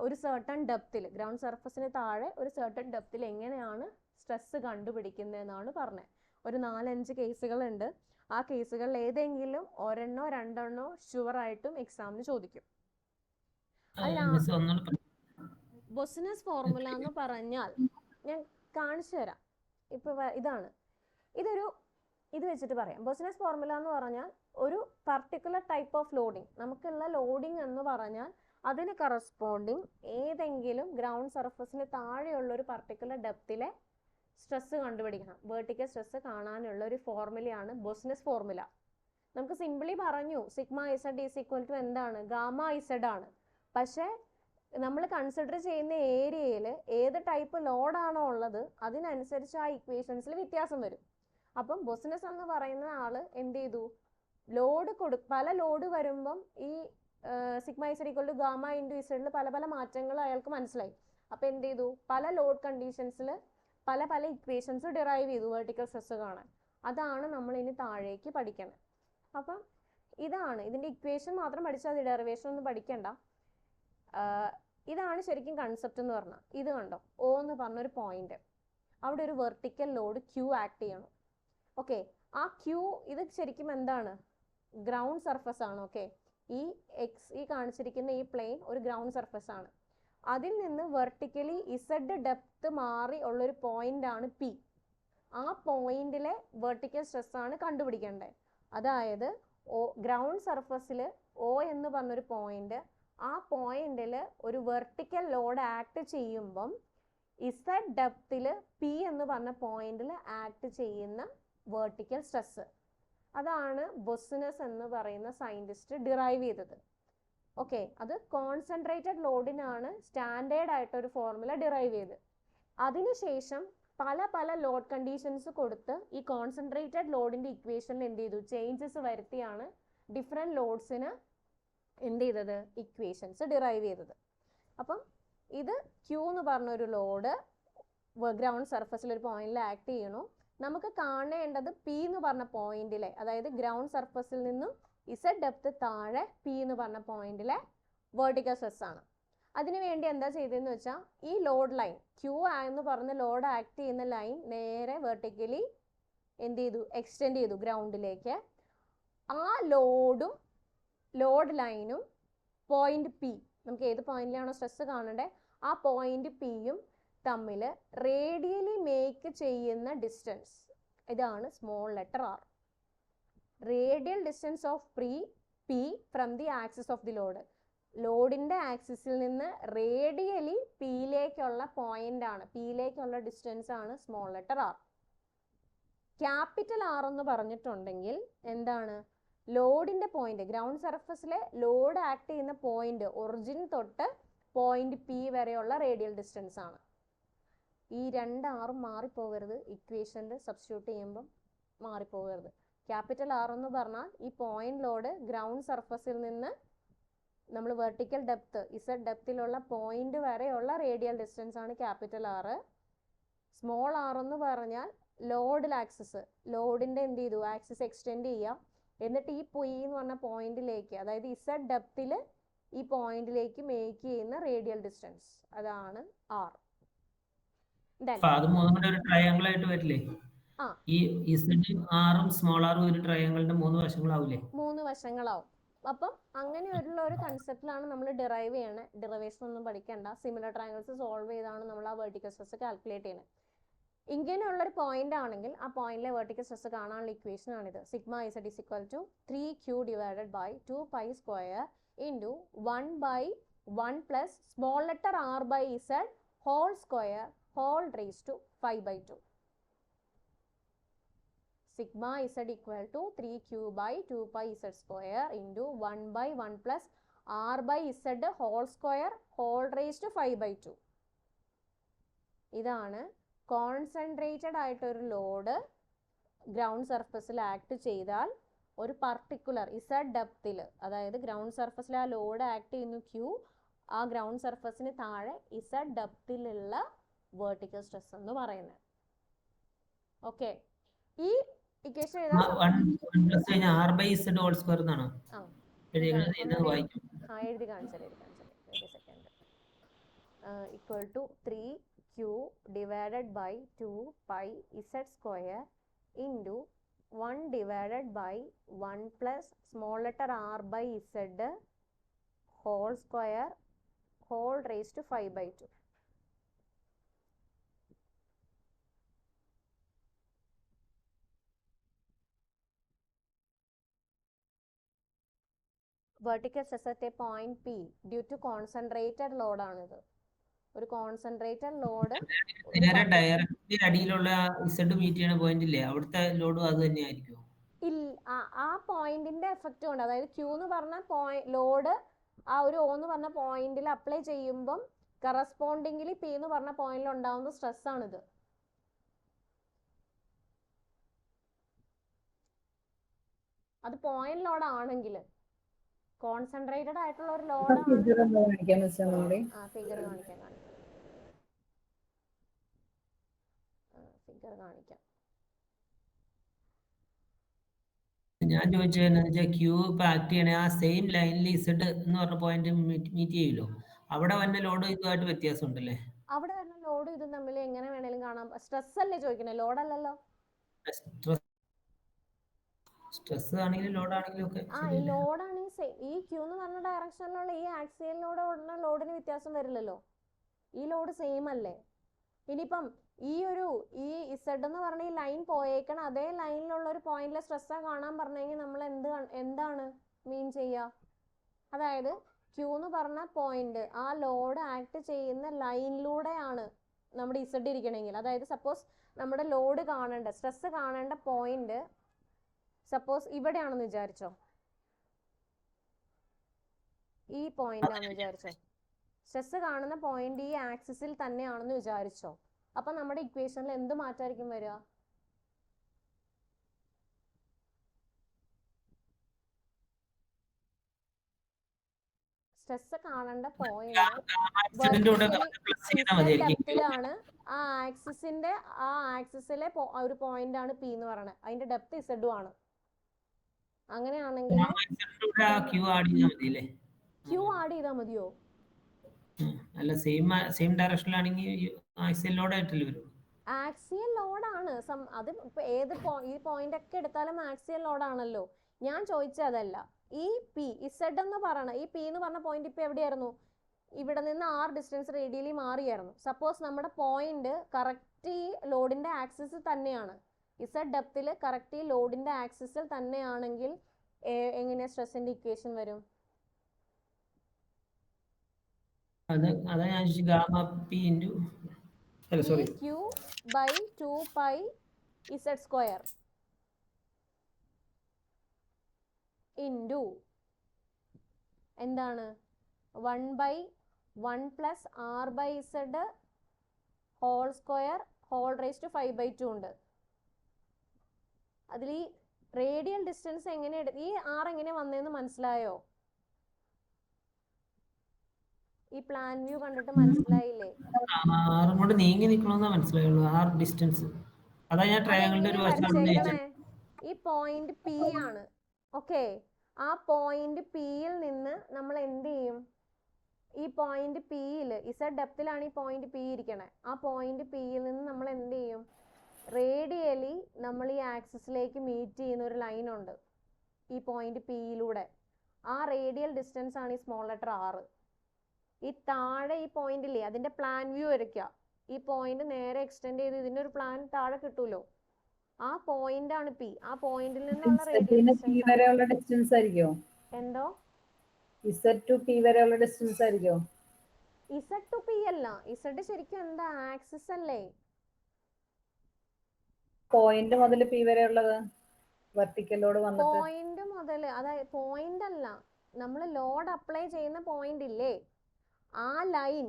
ഒരു സർട്ടൺ ഡെപ്തിൽ, ഗ്രൗണ്ട് സർഫസിന് താഴെ ഒരു സർട്ടൺ ഡെപ്തിൽ എങ്ങനെയാണ് സ്ട്രെസ് കണ്ടുപിടിക്കുന്നതെന്നാണ് പറഞ്ഞത്. ഒരു 4-5 കേസുകളുണ്ട്. ആ കേസുകളിൽ ഏതെങ്കിലും ഒരെണ്ണോ രണ്ടെണ്ണോ ഷുവറായിട്ടും എക്സാമിന് ചോദിക്കും. മിസ് ഒന്നുകൂടെ ബൊസിനസ് ഫോർമുല എന്ന് പറഞ്ഞാൽ ഞാൻ കാണിച്ചു തരാം. ഇപ്പൊ ഇതാണ്, ഇത് വെച്ചിട്ട് പറയാം. ബൊസിനസ് ഫോർമുല എന്ന് പറഞ്ഞാൽ ഒരു പർട്ടിക്കുലർ ടൈപ്പ് ഓഫ് ലോഡിങ്, നമുക്കുള്ള ലോഡിങ് എന്ന് പറഞ്ഞാൽ അതിന് കറസ്പോണ്ടിങ് ഏതെങ്കിലും ഗ്രൗണ്ട് സർഫസിന് താഴെയുള്ള ഒരു പർട്ടിക്കുലർ ഡെപ്തിലെ സ്ട്രെസ് കണ്ടുപിടിക്കണം. വേർട്ടിക്കൽ സ്ട്രെസ് കാണാനുള്ള ഒരു ഫോർമുലയാണ് ബൊസിനസ് ഫോർമുല. നമുക്ക് സിംപിളി പറഞ്ഞു sigma Z is equal to എന്താണ്, ഗാമ ഇസഡ് ആണ്. പക്ഷേ നമ്മൾ കൺസിഡർ ചെയ്യുന്ന ഏരിയയിൽ ഏത് ടൈപ്പ് ലോഡാണോ ഉള്ളത് അതിനനുസരിച്ച് ആ ഇക്വേഷൻസിൽ വ്യത്യാസം വരും. അപ്പം ബൊസിനസ് എന്ന് പറയുന്ന ആള് എന്ത് ചെയ്തു, പല ലോഡ് വരുമ്പം ഈ sigma Z equal to gamma into ഇസഡിൽ പല പല മാറ്റങ്ങൾ അയാൾക്ക് മനസ്സിലായി. അപ്പം എന്ത് ചെയ്തു, പല ലോഡ് കണ്ടീഷൻസിൽ പല പല ഇക്വേഷൻസ് ഡിറൈവ് ചെയ്തു വെർട്ടിക്കൽ സ്ട്രെസ് കാണാൻ. അതാണ് നമ്മൾ ഇനി താഴേക്ക് പഠിക്കുന്നത്. അപ്പം ഇതാണ് ഇതിൻ്റെ ഇക്വേഷൻ മാത്രം പഠിച്ചാൽ മതി, ഡെറിവേഷൻ ഒന്നും പഠിക്കണ്ട. ഇതാണ് ശരിക്കും കൺസെപ്റ്റ് എന്ന് പറഞ്ഞാൽ. ഇത് കണ്ടോ, O എന്ന് പറഞ്ഞൊരു പോയിന്റ്, അവിടെ ഒരു വെർട്ടിക്കൽ ലോഡ് Q ആക്ട് ചെയ്യണം. ഓക്കെ, ആ Q ഇത് ശരിക്കും എന്താണ്, ഗ്രൗണ്ട് സർഫസ് ആണ്. ഓക്കെ, ഈ കാണിച്ചിരിക്കുന്ന ഈ പ്ലെയിൻ ഒരു ഗ്രൗണ്ട് സർഫസ് ആണ്. അതിൽ നിന്ന് വെർട്ടിക്കലി ഇസഡ് ഡെപ്ത് മാറി ഉള്ളൊരു പോയിന്റ് ആണ് P. ആ പോയിന്റിലെ വെർട്ടിക്കൽ സ്ട്രെസ് ആണ് കണ്ടുപിടിക്കേണ്ടത്. അതായത് ഗ്രൗണ്ട് സർഫസിൽ O എന്ന് പറഞ്ഞൊരു പോയിന്റ്, ആ പോയിന്റിൽ ഒരു വെർട്ടിക്കൽ ലോഡ് ആക്ട് ചെയ്യുമ്പം ഇസഡ് ഡെപ്തിൽ P എന്ന് പറഞ്ഞ പോയിന്റിൽ ആക്ട് ചെയ്യുന്ന വെർട്ടിക്കൽ സ്ട്രെസ്, അതാണ് ബൊസിനസ് എന്ന് പറയുന്ന സയന്റിസ്റ്റ് ഡിറൈവ് ചെയ്തത്. ഓക്കെ, അത് കോൺസെൻട്രേറ്റഡ് ലോഡിനാണ് സ്റ്റാൻഡേർഡ് ആയിട്ടൊരു ഫോർമുല ഡിറൈവ് ചെയ്ത്. അതിനുശേഷം പല പല ലോഡ് കണ്ടീഷൻസ് കൊടുത്ത് ഈ കോൺസെൻട്രേറ്റഡ് ലോഡിന്റെ ഇക്വേഷനിൽ എന്ത് ചെയ്തു, ചേഞ്ചസ് വരുത്തിയാണ് ഡിഫറെൻറ്റ് ലോഡ്സിന് എന്ത് ചെയ്തത്, ഇക്വേഷൻസ് ഡിറൈവ് ചെയ്തത്. അപ്പം ഇത് Q എന്ന് പറഞ്ഞൊരു ലോഡ് ഗ്രൗണ്ട് സർഫസിൽ ഒരു പോയിന്റിൽ ആക്ട് ചെയ്യണു. നമുക്ക് കാണേണ്ടത് P എന്ന് പറഞ്ഞ പോയിന്റിലെ, അതായത് ഗ്രൗണ്ട് സർഫസിൽ നിന്നും ഇസഡ് ഡെപ്ത് താഴെ P എന്ന് പറഞ്ഞ പോയിന്റിലെ വെർട്ടിക്കൽ സ്ട്രെസ് ആണ്. അതിനുവേണ്ടി എന്താ ചെയ്തതെന്ന് വെച്ചാൽ ഈ ലോഡ് ലൈൻ Q എന്ന് പറഞ്ഞ ലോഡ് ആക്ട് ചെയ്യുന്ന ലൈൻ നേരെ വെർട്ടിക്കലി എന്ത് ചെയ്തു, എക്സ്റ്റെൻഡ് ചെയ്തു ഗ്രൗണ്ടിലേക്ക്. ആ ലോഡ് ലൈനും പോയിന്റ് P, നമുക്ക് ഏത് പോയിന്റിലാണോ സ്ട്രെസ് കാണണ്ടേ ആ പോയിന്റ് Pയും തമ്മിൽ റേഡിയലി മേക്ക് ചെയ്യുന്ന ഡിസ്റ്റൻസ്, ഇതാണ് small letter R. Radial distance of P from the axis of the load, ലോഡിന്റെ ആക്സിസിൽ നിന്ന് റേഡിയലി Pയിലേക്കുള്ള പോയിന്റ് ആണ്, Pയിലേക്കുള്ള ഡിസ്റ്റൻസ് ആണ് small letter R. Capital R എന്ന് പറഞ്ഞിട്ടുണ്ടെങ്കിൽ എന്താണ്, ലോഡിന്റെ പോയിന്റ്, ഗ്രൗണ്ട് സർഫസിലെ ലോഡ് ആക്ട് ചെയ്യുന്ന പോയിന്റ് ഒറിജിൻ തൊട്ട് പോയിന്റ് P വരെയുള്ള റേഡിയൽ ഡിസ്റ്റൻസ് ആണ്. ഈ 2 ആറും മാറിപ്പോകരുത്, ഇക്വേഷനിൽ സബ്സ്റ്റിറ്റ്യൂട്ട് ചെയ്യുമ്പം മാറിപ്പോകരുത്. ക്യാപിറ്റൽ R എന്ന് പറഞ്ഞാൽ ഈ പോയിന്റ് ലോഡ് ഗ്രൗണ്ട് സർഫസിൽ നിന്ന് നമ്മൾ വെർട്ടിക്കൽ ഡെപ്ത് ഇസഡ് ഡെപ്തിലുള്ള പോയിന്റ് വരെയുള്ള റേഡിയൽ ഡിസ്റ്റൻസ് ആണ് ക്യാപിറ്റൽ R. സ്മോൾ r എന്ന് പറഞ്ഞാൽ ലോഡിൽ ആക്സിസ്, ലോഡിന്റെ എന്ത് ചെയ്തു, ആക്സിസ് എക്സ്റ്റെൻഡ് ചെയ്യാം. എന്നിട്ട് ഈ P എന്ന് പറഞ്ഞ പോയിന്റിലേക്ക്, അതായത് ഇസഡ് ഡെപ്തിൽ ഈ പോയിന്റിലേക്ക് മേക്ക് ചെയ്യുന്ന റേഡിയൽ ഡിസ്റ്റൻസ്, അതാണ് R. അത് മൂന്നും കൂടെ ഒരു ട്രയാങ്കിൾ ആയിട്ട് വരില്ലേ? ഈ ഇസഡും ആറും സ്മോൾ ആറും ഒരു ട്രയാങ്കിളിന്റെ 3 വശങ്ങളാവില്ലേ? 3 വശങ്ങളാവും. അപ്പം അങ്ങനെയുള്ള ഒരു കൺസെപ്റ്റിലാണ് നമ്മൾ ഡിറൈവ് ചെയ്യണത്. ഡെറിവേഷൻ ഒന്നും പഠിക്കണ്ട, സിമിലർ ട്രയാങ്കിൾസ് സോൾവ് ചെയ്താണ് നമ്മൾ ആ വെർട്ടിക്കൽ സ്ട്രെസ് കാൽക്കുലേറ്റ് ചെയ്യുന്നത്. ഇങ്ങനെയുള്ളൊരു പോയിന്റ് ആണെങ്കിൽ ആ പോയിന്റിലെ വെർട്ടിക്കൽ സ്ട്രെസ് കാണാനുള്ള ഇക്വേഷൻ ആണിത്. Sigma Z is equal to 3Q divided by 2π square into 1/1 plus small letter R by Z whole square whole raise to 5/2. Sigma Z equal to 3Q by 2pi Z square into 1/1 plus R by Z whole square whole raised to 5/2. ഇതാണ് കോൺസെൻട്രേറ്റഡ് ആയിട്ടൊരു ലോഡ് ഗ്രൗണ്ട് സർഫസിൽ ആക്ട് ചെയ്താൽ ഒരു പർട്ടിക്കുലർ ഇസഡ് ഡെപ്തിൽ, അതായത് ഗ്രൗണ്ട് സർഫസിൽ ആ ലോഡ് ആക്ട് ചെയ്യുന്നു Q, ആ ഗ്രൗണ്ട് സർഫസിന് താഴെ ഇസഡ് ഡെപ്തിലുള്ള വെർട്ടിക്കൽ സ്ട്രെസ് എന്ന് പറയുന്നത്. ഓക്കെ, ഈ ഇക്വേഷൻ എഴുതി equal to 3Q divided by 2π Z square into 1 divided by 1 plus small letter r by z whole square whole raised to 5/2. Vertical stress at a point P due to concentrated load ആണിത്. ഒരു കോൺസെൻട്രേറ്റഡ് ലോഡ് നേരെ ഡയറക്റ്റ്ലി അടിയിലുള്ള ഇസഡ് മീറ്റ് ചെയ്യുന്ന പോയിന്റ് ഇല്ലേ, അവിടുത്തെ ലോഡും അത് തന്നെയായിരിക്കും. ആ പോയിന്റിന്റെ എഫക്റ്റ് കൊണ്ട്, അതായത് ക്യൂ എന്ന് പറഞ്ഞ ലോഡ് ആ ഒരു O എന്ന് പറഞ്ഞ പോയിന്റിൽ അപ്ലൈ ചെയ്യുമ്പം കറസ്പോണ്ടിങ്ങിലി പി എന്ന് പറഞ്ഞ പോയിന്റിൽ ഉണ്ടാവുന്ന സ്ട്രെസ് ആണിത്. അത് പോയിന്റ് ലോഡ് ആണെങ്കിൽ, കോൺസെൻട്രേറ്റഡ് ആയിട്ടുള്ള ഒരു ലോഡ് ഫിഗർ കാണിക്കാം. ഞാൻ ചോദിച്ചത് ക്യൂ ഇപ്പൊ ആക്ട് ചെയ്യണേ ആ സെയിം ലൈനിൽ ഇസഡ് എന്ന് പറഞ്ഞ പോയിന്റ് മീറ്റ് ചെയ്യൂലോ, അവിടെ വന്ന ലോഡ് ഇതുമായിട്ട് വ്യത്യാസം ഉണ്ടല്ലേ? അവിടെ വരുന്ന ലോഡ് ഇതും തമ്മിൽ എങ്ങനെ വേണേലും കാണാം. സ്ട്രെസ് അല്ലേ ചോദിക്കണേ, ലോഡ് അല്ലല്ലോ. സ്ട്രെസ് ആണെങ്കിലും ലോഡ് ആണെങ്കിലും ഒക്കെ ഈ ലോഡ് ആണെങ്കിൽ ഈ ക്യൂ എന്ന് പറഞ്ഞ ഡയറക്ഷനിലുള്ള ഈ ആക്സിയൽ ലോഡിന് വ്യത്യാസം വരില്ലല്ലോ. ഈ ലോഡ് സെയിം അല്ലേ. ഇനിയിപ്പം ഈ ഇസഡ് എന്ന് പറഞ്ഞ ഈ ലൈൻ പോയേക്കണ അതേ ലൈനിലുള്ള ഒരു പോയിന്റിലെ സ്ട്രെസ്സാ കാണാൻ പറഞ്ഞെങ്കിൽ നമ്മൾ എന്താണ് മീൻ ചെയ്യുക? അതായത് ക്യൂ എന്ന് പറഞ്ഞ പോയിന്റ് ആ ലോഡ് ആക്ട് ചെയ്യുന്ന ലൈനിലൂടെയാണ് നമ്മുടെ ഇസഡ് ഇരിക്കണമെങ്കിൽ, അതായത് സപ്പോസ് നമ്മുടെ ലോഡ് കാണേണ്ട സ്ട്രെസ് കാണേണ്ട പോയിന്റ് സപ്പോസ് ഇവിടെയാണെന്ന് വിചാരിച്ചോ, ഈ പോയിന്റ് ആണെന്ന് വിചാരിച്ചോ, സ്ട്രെസ് കാണുന്ന പോയിന്റ് ഈ ആക്സിസിൽ തന്നെയാണെന്ന് വിചാരിച്ചോ, അപ്പൊ നമ്മുടെ ഇക്വേഷനിൽ എന്ത് മാറ്റമായിരിക്കും വരിക? സ്ട്രെസ് കാണേണ്ട പോയിന്റ് ഡെപ്തിലാണ്, ആ ആക്സിസിലെ ഒരു പോയിന്റ് ആണ് പി എന്ന് പറയുന്നത്, അതിന്റെ ഡെപ്ത് ഇസഡും ആണ്. അങ്ങനെയാണെങ്കിൽ ക്യൂ ആഡ് ചെയ്താൽ മതിയോ? അല്ല, സെയിം ഡയറക്ഷനിലാണെങ്കിൽ ആക്സിയൽ ലോഡ് ആയിട്ടല്ലേ വരും. ആക്സിയൽ ലോഡാണ് അത്. ഏത് ഈ പോയിന്റ് ഒക്കെ എടുത്താലും ആക്സിയൽ ലോഡാണല്ലോ. ഞാൻ ചോദിച്ചത് അതല്ല. ഈ പി ഇസഡ് എന്ന് പറയണ ഈ പി എന്ന് പറഞ്ഞ പോയിന്റ് ഇപ്പൊ എവിടെയായിരുന്നു? ഇവിടെ നിന്ന് ആർ ഡിസ്റ്റൻസ് റേഡിയലി മാറിയായിരുന്നു. സപ്പോസ് നമ്മുടെ പോയിന്റ് കറക്റ്റ് ഈ ലോഡിന്റെ ആക്സിസിൽ തന്നെയാണ്, ഇസഡ് ഡെപ്തിൽ കറക്റ്റ് ഈ ലോഡിന്റെ ആക്സിസിൽ തന്നെയാണെങ്കിൽ എങ്ങനെയാ സ്ട്രെസ്സിന്റെ ഇക്വേഷൻ വരും? അതാ ഞാൻ gamma P into Q by 2 pi z square into എന്താണ് 1 by 1 plus r by z whole square whole raised to 5/2 ഉണ്ട്. അതിൽ ഈ റേഡിയൽ ഡിസ്റ്റൻസ് എങ്ങനെ ഈ r എങ്ങനെ വന്നതെന്ന് മനസ്സിലായോ? ഈ പ്ലാൻ വ്യൂ കണ്ടിട്ട് മനസ്സിലായില്ലേ? ആറും കൊണ്ട് നീങ്ങി നിൽക്കണമെന്നാ മനസ്സിലായുള്ളൂ. ആർ ഡിസ്റ്റൻസ് അതാ ഞാൻ ട്രയാങ്കിളിന്റെ ഒരു വശം. ഈ പോയിന്റ് പി ആണ്. ഓക്കെ, ആ പോയിന്റ് പിയിൽ നിന്ന് നമ്മൾ എന്ത് ചെയ്യും? ഈ പോയിന്റ് പിയിൽ ഇസഡ് ഡെപ്തിലാണ് ഈ പോയിന്റ് പി ഇരിക്കണേ. ആ പോയിന്റ് പിയിൽ നിന്ന് നമ്മൾ എന്ത് ചെയ്യും? റേഡിയലി നമ്മൾ ഈ ആക്സിസിലേക്ക് മീറ്റ് ചെയ്യുന്ന ഒരു ലൈൻ ഉണ്ട് ഈ പോയിന്റ് പിയിലൂടെ. ആ റേഡിയൽ ഡിസ്റ്റൻസ് ആണ് ഈ സ്മോൾ ലെറ്റർ ആർ. ഈ താഴെ ഈ പോയിന്റ് ഇല്ലേ, അതിന്റെ പ്ലാൻ വ്യൂ വരയ്ക്കുക. ഈ പോയിന്റ് നേരെ എക്സ്റ്റെൻഡ് ചെയ്ത് ഇതിന്റെ ഒരു പ്ലാൻ താഴെ കിട്ടൂലോ. ആ പോയിന്റ് ആണ് പി. ആ പോയിന്റിൽ നിന്നുള്ള റേഡിയൽ ഡിസ്റ്റൻസ് ആയിരിക്കോ? എന്തോ Z to P വരെയുള്ള ഡിസ്റ്റൻസ് ആയിരിക്കോ? Z to P അല്ല, Z ശരിക്കും എന്താ ആക്സിസ് അല്ലേ? പോയിന്റ് മുതൽ P വരെയുള്ളത് വെർട്ടിക്കൽ ലോഡ് വന്നിട്ട് പോയിന്റ് മുതൽ, അതായത് പോയിന്റ് അല്ല, നമ്മൾ ലോഡ് അപ്ലൈ ചെയ്യുന്ന പോയിന്റ് ഇല്ലേ, ആ ലൈൻ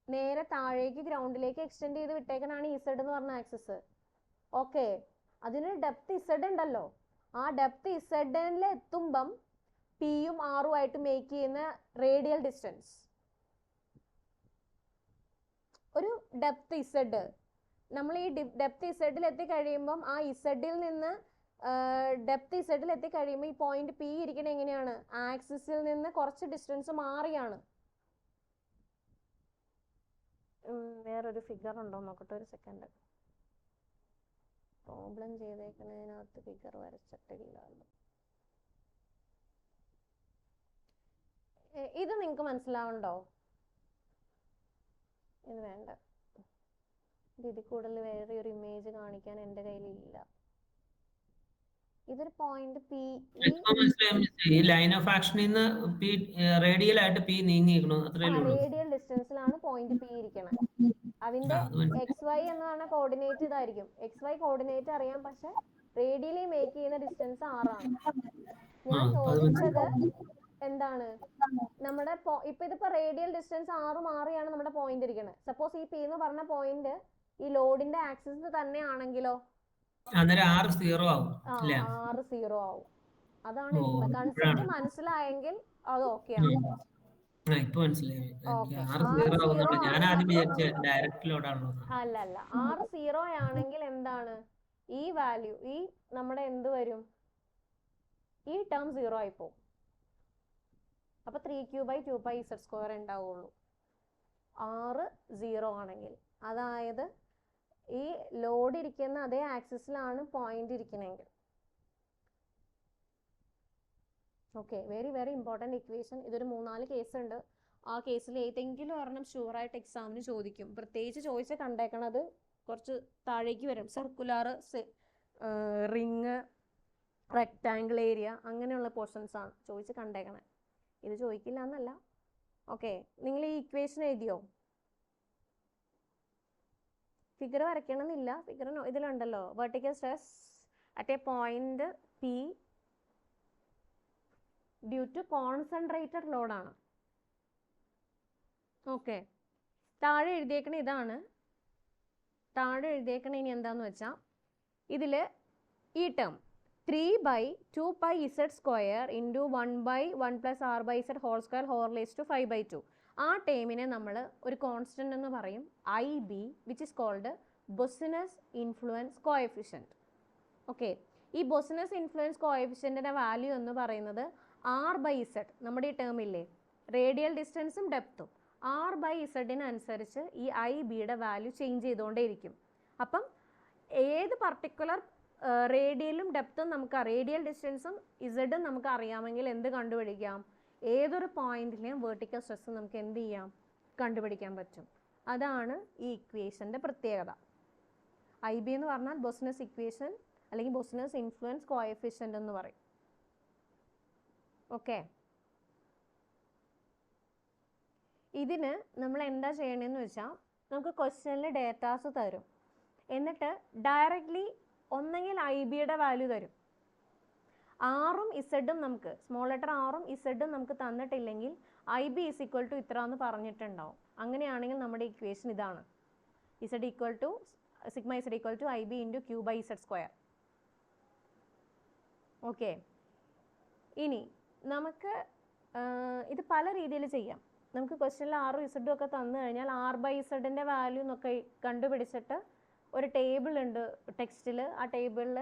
നേരെ താഴേക്ക് ഗ്രൗണ്ടിലേക്ക് എക്സ്റ്റെൻഡ് ചെയ്ത് വിട്ടേക്കനാണ് ഇസഡ് എന്ന് പറഞ്ഞ ആക്സിസ്. ഓക്കെ, അതിന് ഡെപ്ത് ഇസഡ് ഉണ്ടല്ലോ. ആ ഡെപ്ത് ഇസഡിൽ എത്തുമ്പം പിയും ആറും ആയിട്ട് മേക്ക് ചെയ്യുന്ന റേഡിയൽ ഡിസ്റ്റൻസ് ഒരു ഡെപ്ത് ഇസഡ്. നമ്മൾ ഈ ഡെപ്ത് ഇസഡിൽ എത്തിക്കഴിയുമ്പം ആ ഇസഡിൽ നിന്ന് ഡെപ്ത് ഇസഡിൽ എത്തിക്കഴിയുമ്പോൾ ഈ പോയിന്റ് പി ഇരിക്കണ എങ്ങനെയാണ്? ആക്സിസിൽ നിന്ന് കുറച്ച് ഡിസ്റ്റൻസ് മാറിയാണ്. വേറൊരു ഫിഗർ ഉണ്ടോ നോക്കട്ടെ, ഒരു സെക്കൻഡ്. പ്രോബ്ലം ചെയ്തേക്കുന്നതിനകത്ത് ഫിഗർ വരച്ചിട്ടില്ലല്ലോ. ഇത് നിങ്ങൾക്ക് മനസ്സിലാവുണ്ടോ? ഇത് വേണ്ട, ഇതിൽ കൂടുതൽ വേറെ ഒരു ഇമേജ് കാണിക്കാൻ എൻ്റെ കയ്യിലില്ല. ഇതൊരു പോയിന്റ് പി. ഈ ലൈൻ ഓഫ് ആക്ഷനിൽ നിന്ന് പി റേഡിയൽ ആയിട്ട് പി നീങ്ങിയിരിക്കണു, അത്രേ ഉള്ളൂ. റേഡിയൽ ഡിസ്റ്റൻസിലാണ് പോയിന്റ് പി ഇരിക്കണത്. അതിന്റെ എക്സ് വൈ എന്ന് പറഞ്ഞ കോർഡിനേറ്റ് ഇതായിരിക്കും. എക്സ് വൈ കോർഡിനേറ്റ് അറിയാം, പക്ഷെ റേഡിയലി മേക്ക് ചെയ്യുന്ന ഡിസ്റ്റൻസ് 6 ആണ്. ഞാൻ ചോദിച്ചത് എന്താണ്, നമ്മുടെ ഇപ്പൊ ഇതിപ്പോ റേഡിയൽ ഡിസ്റ്റൻസ് 6 മാറിയാണ് നമ്മുടെ പോയിന്റ് ഇരിക്കുന്നത്. സപ്പോസ് ഈ പി എന്ന് പറഞ്ഞ പോയിന്റ് ഈ ലോഡിന്റെ ആക്സിസ് തന്നെയാണെങ്കിലോ അന്നേരം 6 0 ആവും. 6 0 ആവും. അതാണ് കൺസെപ്റ്റ് മനസ്സിലായെങ്കിൽ അത് ഓക്കെയാണ്. ഇപ്പൊ മനസ്സിലായി. 6 0 ആവുന്നുണ്ട്. ഞാൻ ആദ്യം വിചാരിച്ച ഡയറക്റ്റ് ലോഡാണോ. അല്ല 6 0 ആണെങ്കിൽ എന്താണ് ഈ വാല്യൂ, ഈ നമ്മുടെ എന്ത് വരും, ഈ ടേം 0 ആയി പോകും. അപ്പൊ 3q/2πz² ഉണ്ടാവുള്ളൂ 6 0 ആണെങ്കിൽ. അതായത് ഈ ലോഡ് ഇരിക്കുന്ന അതേ ആക്സിസിലാണ് പോയിന്റ് ഇരിക്കണമെങ്കിൽ. Okay, very very important equation. ഇതൊരു 3-4 കേസ് ഉണ്ട്. ആ കേസിൽ ഏതെങ്കിലും ഒരെണ്ണം ഷുവറായിട്ട് എക്സാമിന് ചോദിക്കും. പ്രത്യേകിച്ച് ചോദിച്ച് കണ്ടേക്കണത് കുറച്ച് താഴേക്ക് വരും. സർക്കുലർ, റിങ്, റെക്റ്റാങ്കിൾ ഏരിയ, അങ്ങനെയുള്ള പോർഷൻസ് ആണ് ചോദിച്ച് കണ്ടേക്കണേ. ഇത് ചോദിക്കില്ല എന്നല്ല. ഓക്കെ, നിങ്ങൾ ഈ ഇക്വേഷൻ എഴുതിയോ? ഫിഗർ വരയ്ക്കണമെന്നില്ല. ഫിഗർ ഇതിലുണ്ടല്ലോ. Vertical stress at a point P due to concentrated ലോഡാണ്. ഓക്കെ, താഴെ എഴുതിയേക്കണ ഇതാണ്. താഴെ എഴുതിയേക്കണ ഇനി എന്താന്ന് വെച്ചാൽ ഇതിൽ ഈ ടേം 3/2πz² ഇൻറ്റു 1/1+r/z² ആ ടേമിനെ നമ്മൾ ഒരു കോൺസ്റ്റന്റ് എന്ന് പറയും, IB, which is called Boussinesq influence coefficient. Okay, ഈ ബൊസിനസ് ഇൻഫ്ലുവൻസ് കോഎഫിഷ്യൻറ്റിൻ്റെ വാല്യൂ എന്ന് പറയുന്നത് R/z. നമ്മുടെ ഈ ടേം ഇല്ലേ, റേഡിയൽ ഡിസ്റ്റൻസും ഡെപ്തും, R/z ഈ IBയുടെ വാല്യൂ ചേഞ്ച് ചെയ്തുകൊണ്ടേയിരിക്കും. അപ്പം ഏത് പർട്ടിക്കുലർ റേഡിയലും ഡെപ്തും റേഡിയൽ ഡിസ്റ്റൻസും ഇസഡും നമുക്ക് അറിയാമെങ്കിൽ എന്ത് കണ്ടുപിടിക്കാം, ഏതൊരു പോയിന്റിലെയും വെർട്ടിക്കൽ സ്ട്രെസ് നമുക്ക് എന്ത് ചെയ്യാം, കണ്ടുപിടിക്കാൻ പറ്റും. അതാണ് ഈ ഇക്വേഷൻ്റെ പ്രത്യേകത. IB എന്ന് പറഞ്ഞാൽ ബൊസിനസ് ഇക്വേഷൻ അല്ലെങ്കിൽ ബൊസിനസ് ഇൻഫ്ലുവൻസ് കോഎഫിഷ്യൻ്റ് എന്ന് പറയും. ഓക്കെ, ഇതിന് നമ്മൾ എന്താ ചെയ്യണമെന്ന് വെച്ചാൽ നമുക്ക് ക്വസ്റ്റ്യനിൽ ഡേറ്റാസ് തരും. എന്നിട്ട് ഡയറക്റ്റ്ലി ഒന്നെങ്കിൽ IBയുടെ വാല്യൂ തരും. ആറും ഇസഡും നമുക്ക് സ്മോൾ ലെറ്റർ ആറും ഇസഡും നമുക്ക് തന്നിട്ടില്ലെങ്കിൽ IB = ഇത്ര എന്ന് പറഞ്ഞിട്ടുണ്ടാവും. അങ്ങനെയാണെങ്കിൽ നമ്മുടെ ഇക്വേഷൻ ഇതാണ്, z = sigma z = IB × q/z². Okay, ഇനി നമുക്ക് ഇത് പല രീതിയിൽ ചെയ്യാം. നമുക്ക് ക്വസ്റ്റ്യനിൽ ആറും ഇസഡും ഒക്കെ തന്നു കഴിഞ്ഞാൽ R/zൻ്റെ വാല്യൂ എന്നൊക്കെ കണ്ടുപിടിച്ചിട്ട് ഒരു ടേബിൾ ഉണ്ട് ടെക്സ്റ്റിൽ. ആ ടേബിളിൽ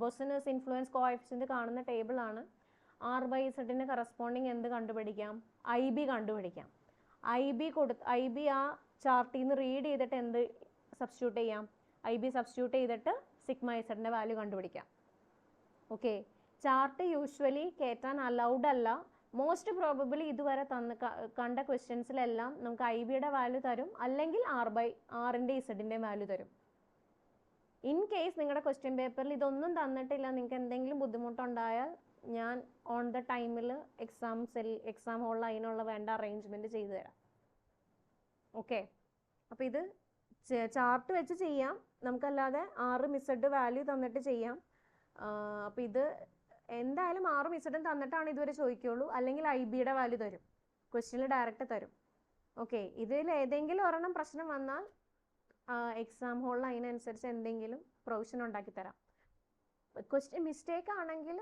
ബൊസിനസ് ഇൻഫ്ലുവൻസ് കോഎഫിഷ്യൻറ്റ് കാണുന്ന ടേബിളാണ്. R/zന് കറസ്പോണ്ടിങ് എന്ത് കണ്ടുപിടിക്കാം, IB കണ്ടുപിടിക്കാം. IB ആ ചാർട്ടിൽ നിന്ന് റീഡ് ചെയ്തിട്ട് എന്ത് സബ്സ്റ്റിറ്റ്യൂട്ട് ചെയ്യാം, IB സബ്സ്റ്റിറ്റ്യൂട്ട് ചെയ്തിട്ട് സിഗ്മ ഇസഡിൻ്റെ വാല്യൂ കണ്ടുപിടിക്കാം. ഓക്കെ, ചാർട്ട് യൂഷ്വലി കയറ്റാൻ അലൗഡ് അല്ല. മോസ്റ്റ് പ്രോബബിളി ഇതുവരെ കണ്ട ക്വസ്റ്റ്യൻസിലെല്ലാം നമുക്ക് IBയുടെ വാല്യൂ തരും, അല്ലെങ്കിൽ R/ൻ്റെ ഇസഡിൻ്റെ വാല്യൂ തരും. ഇൻ കേസ് നിങ്ങളുടെ ക്വസ്റ്റ്യൻ പേപ്പറിൽ ഇതൊന്നും തന്നിട്ടില്ല, നിങ്ങൾക്ക് എന്തെങ്കിലും ബുദ്ധിമുട്ടുണ്ടായാൽ ഞാൻ ഓൺ ദ ടൈമിൽ എക്സാം ഹോളിൽ അതിനുള്ള വേണ്ട അറേഞ്ച്മെൻറ്റ് ചെയ്തു തരാം. ഓക്കെ, അപ്പോൾ ഇത് ചാർട്ട് വെച്ച് ചെയ്യാം, നമുക്കല്ലാതെ ആറ് മിസ്സഡ് വാല്യൂ തന്നിട്ട് ചെയ്യാം. അപ്പോൾ ഇത് എന്തായാലും ആറും ഇസഡും തന്നിട്ടാണ് ഇതുവരെ ചോദിക്കുകയുള്ളൂ, അല്ലെങ്കിൽ IBയുടെ വാല്യൂ തരും, ക്വസ്റ്റ്യനിൽ ഡയറക്റ്റ് തരും. ഓക്കെ, ഇതിൽ ഏതെങ്കിലും ഒരെണ്ണം പ്രശ്നം വന്നാൽ എക്സാം ഹോളിൽ അതിനനുസരിച്ച് എന്തെങ്കിലും പ്രൊവിഷൻ ഉണ്ടാക്കി തരാം. ക്വസ്റ്റ്യൻ മിസ്റ്റേക്ക് ആണെങ്കിൽ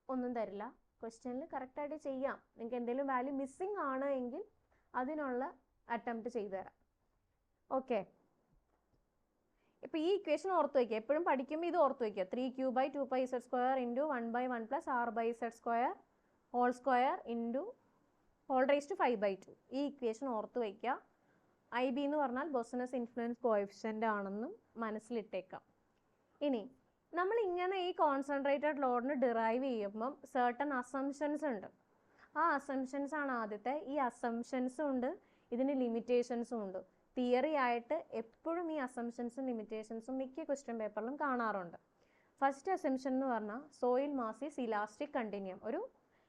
ഒന്നും തരില്ല, ക്വസ്റ്റ്യനിൽ കറക്റ്റായിട്ട് ചെയ്യാം. നിങ്ങൾക്ക് എന്തെങ്കിലും വാല്യൂ മിസ്സിങ് ആണ് എങ്കിൽ അതിനുള്ള അറ്റംപ്റ്റ് ചെയ്തു തരാം. ഓക്കെ, ഇപ്പോൾ ഈ ഇക്വേഷൻ ഓർത്ത് വയ്ക്കുക, എപ്പോഴും പഠിക്കുമ്പോൾ ഇത് ഓർത്ത് വയ്ക്കുക. 3q/2πz² ഇൻറ്റു 1/1+r/z² ഈ ഇക്വേഷൻ ഓർത്ത് വയ്ക്കുക. IB എന്ന് പറഞ്ഞാൽ ബൊസിനസ് ഇൻഫ്ലുവൻസ് കോഎഫിഷ്യൻ്റ് ആണെന്നും മനസ്സിലിട്ടേക്കാം. ഇനി നമ്മൾ ഇങ്ങനെ ഈ കോൺസെൻട്രേറ്റഡ് ലോഡിന് ഡിറൈവ് ചെയ്യുമ്പം certain assumptions ഉണ്ട്. ആ അസംഷൻസ് ആണ് ആദ്യത്തെ. ഈ അസംഷൻസും ഉണ്ട്, ഇതിന് ലിമിറ്റേഷൻസും ഉണ്ട്. തിയറി ആയിട്ട് എപ്പോഴും ഈ അസംഷൻസും ലിമിറ്റേഷൻസും മിക്ക ക്വസ്റ്റ്യൻ പേപ്പറിലും കാണാറുണ്ട്. ഫസ്റ്റ് അസംഷൻ എന്ന് പറഞ്ഞാൽ soil mass is elastic continuum, ഒരു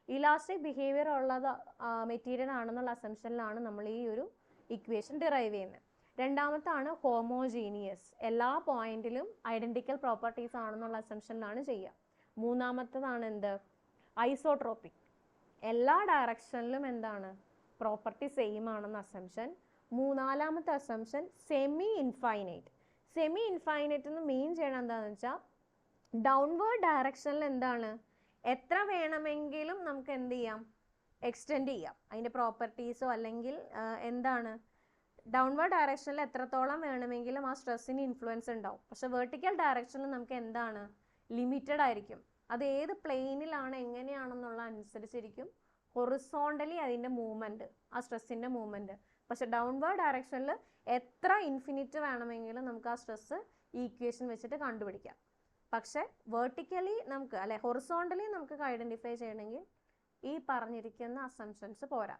ഇലാസ്റ്റിക് ബിഹേവിയർ ഉള്ളത് മെറ്റീരിയൽ ആണെന്നുള്ള അസംഷനിലാണ് നമ്മൾ ഈ ഒരു ഇക്വേഷൻ ഡിറൈവ് ചെയ്യുന്നത്. രണ്ടാമത്താണ് ഹോമോജീനിയസ്, എല്ലാ പോയിന്റിലും ഐഡന്റിക്കൽ പ്രോപ്പർട്ടീസ് ആണെന്നുള്ള അസംഷനിലാണ് ചെയ്യുക. മൂന്നാമത്തതാണ് എന്ത്, ഐസോട്രോപിക്, എല്ലാ ഡയറക്ഷനിലും എന്താണ് പ്രോപ്പർട്ടി സെയിം ആണെന്ന അസംഷൻ. നാലാമത്തെ assumption semi infinite. Semi infinite എന്ന് മീൻ ചെയ്യണം എന്താണെന്ന് വെച്ചാൽ ഡൗൺവേർഡ് ഡയറക്ഷനിൽ എന്താണ് എത്ര വേണമെങ്കിലും നമുക്ക് എന്ത് ചെയ്യാം, എക്സ്റ്റെൻഡ് ചെയ്യാം അതിൻ്റെ പ്രോപ്പർട്ടീസോ, അല്ലെങ്കിൽ എന്താണ് ഡൗൺവേർഡ് ഡയറക്ഷനിൽ എത്രത്തോളം വേണമെങ്കിലും ആ സ്ട്രെസ്സിന് ഇൻഫ്ലുവൻസ് ഉണ്ടാവും. പക്ഷെ വെർട്ടിക്കൽ ഡയറക്ഷനിൽ നമുക്ക് എന്താണ് ലിമിറ്റഡ് ആയിരിക്കും. അത് ഏത് പ്ലെയിനിലാണ് എങ്ങനെയാണെന്നുള്ള അനുസരിച്ചിരിക്കും ഹൊറിസോണ്ടലി അതിൻ്റെ മൂവ്മെൻറ്റ്, ആ സ്ട്രെസ്സിൻ്റെ മൂവ്മെൻറ്റ്. പക്ഷെ ഡൗൺവേർഡ് ഡയറക്ഷനിൽ എത്ര ഇൻഫിനിറ്റ് വേണമെങ്കിലും നമുക്ക് ആ സ്ട്രെസ്സ് ഈ ഇക്വേഷൻ വെച്ചിട്ട് കണ്ടുപിടിക്കാം. പക്ഷെ വെർട്ടിക്കലി നമുക്ക് അല്ലെ ഹൊറിസോണ്ടലി നമുക്ക് ഐഡൻറ്റിഫൈ ചെയ്യണമെങ്കിൽ ഈ പറഞ്ഞിരിക്കുന്ന അസംഷൻസ് പോരാ.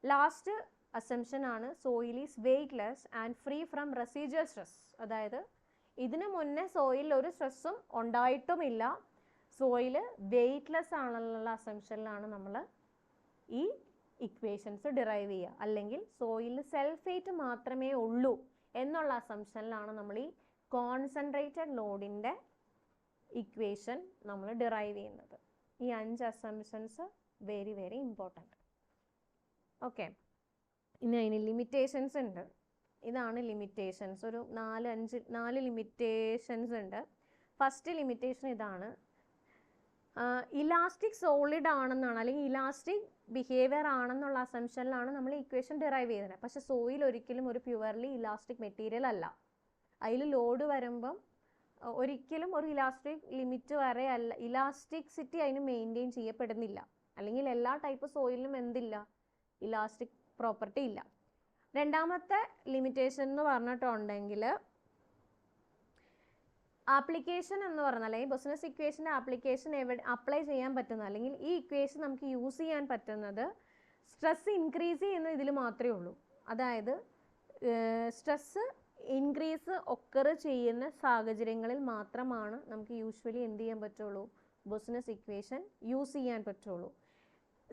ലാസ്റ്റ് അസംഷൻ ആണ് soil is weightless and free from residual stress. അതായത് ഇതിനു മുന്നേ സോയിൽ ഒരു സ്ട്രെസ്സും ഉണ്ടായിട്ടുമില്ല, സോയിൽ വെയ്റ്റ്ലെസ് ആണെന്നുള്ള അസംഷനിലാണ് നമ്മൾ ഈ ഇക്വേഷൻസ് ഡിറൈവ് ചെയ്യുക. അല്ലെങ്കിൽ സോയിലിൽ സെൽഫ് വെയ്റ്റ് മാത്രമേ ഉള്ളൂ എന്നുള്ള അസംഷനിലാണ് നമ്മൾ ഈ കോൺസെൻട്രേറ്റഡ് ലോഡിൻ്റെ ഇക്വേഷൻ നമ്മൾ ഡിറൈവ് ചെയ്യുന്നത്. ഈ 5 assumptions very very important. Okay, ഇനി അതിന് ലിമിറ്റേഷൻസ് ഉണ്ട്. ഇതാണ് ലിമിറ്റേഷൻസ്. ഒരു 4 ലിമിറ്റേഷൻസ് ഉണ്ട്. ഫസ്റ്റ് ലിമിറ്റേഷൻ ഇതാണ്, ഇലാസ്റ്റിക് സോളിഡ് ആണെന്നാണ് അല്ലെങ്കിൽ ഇലാസ്റ്റിക് ബിഹേവിയർ ആണെന്നുള്ള അസംഷനിലാണ് നമ്മൾ ഇക്വേഷൻ ഡിറൈവ് ചെയ്യുന്നത്. പക്ഷെ സോയിൽ ഒരിക്കലും ഒരു പ്യുവർലി ഇലാസ്റ്റിക് മെറ്റീരിയൽ അല്ല. അതിൽ ലോഡ് വരുമ്പം ഒരിക്കലും ഒരു ഇലാസ്റ്റിക് ലിമിറ്റ് വരെ അല്ല, ഇലാസ്റ്റിക്സിറ്റി അതിന് മെയിൻറ്റെയിൻ ചെയ്യപ്പെടുന്നില്ല. അല്ലെങ്കിൽ എല്ലാ ടൈപ്പ് സോയിലും എന്തില്ല, ഇലാസ്റ്റിക് പ്രോപ്പർട്ടി ഇല്ല. രണ്ടാമത്തെ ലിമിറ്റേഷൻ എന്ന് പറഞ്ഞിട്ടുണ്ടെങ്കിൽ ആപ്ലിക്കേഷൻ എന്ന് പറഞ്ഞാൽ അല്ലെങ്കിൽ ബിസിനസ് ഇക്വേഷൻ്റെ ആപ്ലിക്കേഷൻ അപ്ലൈ ചെയ്യാൻ പറ്റുന്ന അല്ലെങ്കിൽ ഈ ഇക്വേഷൻ നമുക്ക് യൂസ് ചെയ്യാൻ പറ്റുന്നത് സ്ട്രെസ് ഇൻക്രീസ് ചെയ്യുന്ന ഇതിൽ മാത്രമേ ഉള്ളൂ. അതായത് സ്ട്രെസ് ഇൻക്രീസ് ഒക്കർ ചെയ്യുന്ന സാഹചര്യങ്ങളിൽ മാത്രമാണ് നമുക്ക് യൂഷ്വലി എന്ത് ചെയ്യാൻ പറ്റുള്ളൂ, ബിസിനസ് ഇക്വേഷൻ യൂസ് ചെയ്യാൻ പറ്റുള്ളൂ.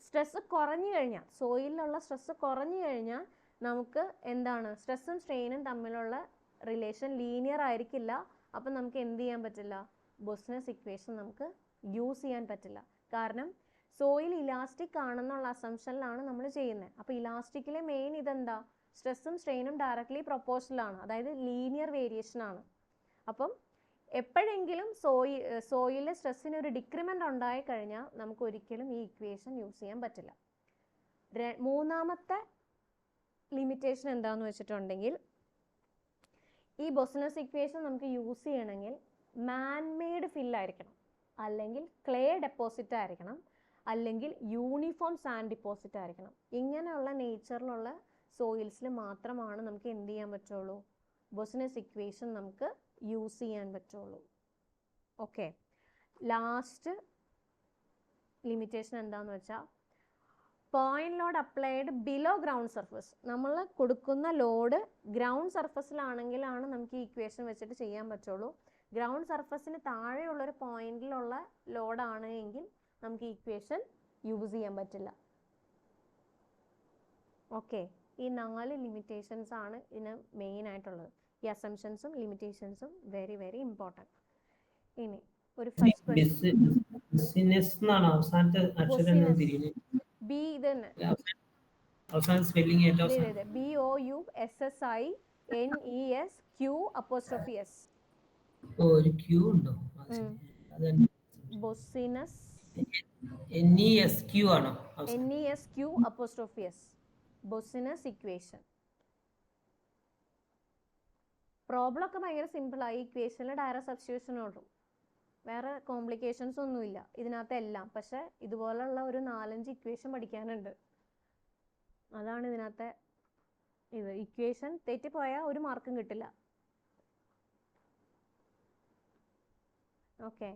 സ്ട്രെസ് കുറഞ്ഞു കഴിഞ്ഞാൽ, സോയിലുള്ള സ്ട്രെസ് കുറഞ്ഞു കഴിഞ്ഞാൽ നമുക്ക് എന്താണ് സ്ട്രെസ്സും സ്ട്രെയിനും തമ്മിലുള്ള റിലേഷൻ ലീനിയർ ആയിരിക്കില്ല. അപ്പം നമുക്ക് എന്ത് ചെയ്യാൻ പറ്റില്ല, ബിസിനസ് ഇക്വേഷൻ നമുക്ക് യൂസ് ചെയ്യാൻ പറ്റില്ല. കാരണം സോയിൽ ഇലാസ്റ്റിക് ആണെന്നുള്ള അസംഷനിലാണ് നമ്മൾ ചെയ്യുന്നത്. അപ്പോൾ ഇലാസ്റ്റിക്കിലെ മെയിൻ ഇതെന്താ, സ്ട്രെസ്സും സ്ട്രെയിനും ഡയറക്ട്ലി പ്രൊപ്പോർഷണലാണ്, അതായത് ലീനിയർ വേരിയേഷൻ ആണ്. അപ്പം എപ്പോഴെങ്കിലും സോയിലിലെ സ്ട്രെസ്സിന് ഒരു ഡിക്രിമെൻ്റ് ഉണ്ടായി കഴിഞ്ഞാൽ നമുക്ക് ഒരിക്കലും ഈ ഇക്വേഷൻ യൂസ് ചെയ്യാൻ പറ്റില്ല. മൂന്നാമത്തെ ലിമിറ്റേഷൻ എന്താണെന്ന് വെച്ചിട്ടുണ്ടെങ്കിൽ ഈ ബിസിനസ് ഇക്വേഷൻ നമുക്ക് യൂസ് ചെയ്യണമെങ്കിൽ മാൻമെയ്ഡ് ഫില്ലായിരിക്കണം, അല്ലെങ്കിൽ ക്ലേ ഡെപ്പോസിറ്റ് ആയിരിക്കണം, അല്ലെങ്കിൽ യൂണിഫോം സാൻഡ് ഡിപ്പോസിറ്റ് ആയിരിക്കണം. ഇങ്ങനെയുള്ള നേച്ചറിലുള്ള സോയിൽസിൽ മാത്രമാണ് നമുക്ക് എന്ത് ചെയ്യാൻ പറ്റുള്ളൂ, ബിസിനസ് ഇക്വേഷൻ നമുക്ക് യൂസ് ചെയ്യാൻ പറ്റുള്ളൂ. ഓക്കെ, ലാസ്റ്റ് ലിമിറ്റേഷൻ എന്താണെന്ന് വെച്ചാൽ point load applied below ground surface. നമ്മൾ കൊടുക്കുന്ന ലോഡ് ഗ്രൗണ്ട് സർഫസിലാണെങ്കിലാണ് നമുക്ക് ഈ ഇക്വേഷൻ വെച്ചിട്ട് ചെയ്യാൻ പറ്റുള്ളൂ. ഗ്രൗണ്ട് സർഫസിന് താഴെയുള്ളൊരു പോയിന്റിലുള്ള ലോഡാണ് എങ്കിൽ നമുക്ക് ഈ ഇക്വേഷൻ യൂസ് ചെയ്യാൻ പറ്റില്ല. ഓക്കെ, ഈ 4 ലിമിറ്റേഷൻസ് ആണ് ഇതിന് മെയിൻ ആയിട്ടുള്ളത്. ഈ അസംഷൻസും ലിമിറ്റേഷൻസും വെരി വെരി ഇമ്പോർട്ടൻറ്റ്. ഇനി ഒരു ഫസ്റ്റ് ക്വസ്റ്റ്യൻ, ബി ഇത് തന്നെ, BOUSSINESQ'. ഒരു ക്യൂ ഉണ്ടോ? ബൊസിനസ് NESQ ആണോ? NESQ'. ബൊസിനസ് ഇക്വേഷൻ. പ്രോബ്ലം ഒക്കെ ഭയങ്കര സിമ്പിളായി. ഇക്വേഷനിൽ ഡയറക്റ്റ് സബ്സ്റ്റിറ്റ്യൂഷൻ ഉള്ളൂ, വേറെ കോംപ്ലിക്കേഷൻസ് ഒന്നുമില്ല ഇതിനകത്ത് എല്ലാം. പക്ഷെ ഇതുപോലുള്ള ഒരു 4-5 ഇക്വേഷൻ പഠിക്കാനുണ്ട്, അതാണ് ഇതിനകത്തെ ഇത്. ഇക്വേഷൻ തെറ്റിപ്പോയാൽ ഒരു മാർക്കും കിട്ടില്ല. ഓക്കെ,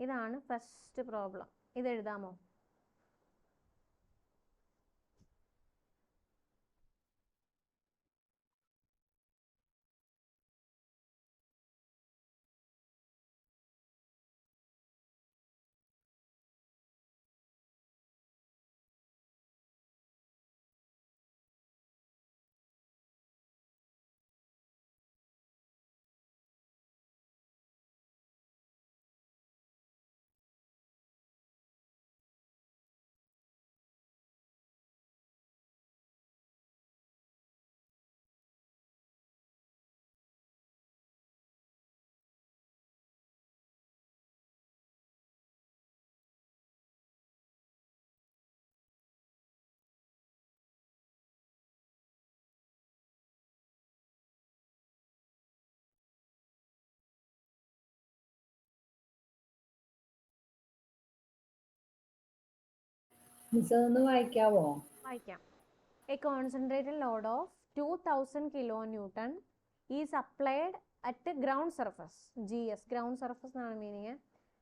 ഇതാണ് ഫസ്റ്റ് പ്രോബ്ലം. ഇത് എഴുതാമോ? മിസ് ഒന്ന് വായിക്കാവോ? വായിക്കാം. A concentrated load of 2000 kilonewton is applied at the ground surface. GS, ground surface എന്നാണ് meaning.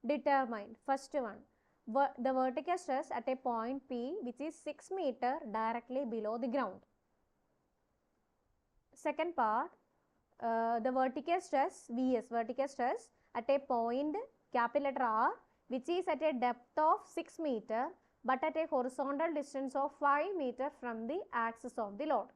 Determine, first one, the vertical stress at a point P which is 6 meter directly below the ground. Second part, the vertical stress VS, vertical stress at a point capital letter R which is at a depth of 6 meter but at a horizontal distance of 5 meter from the axis of the load.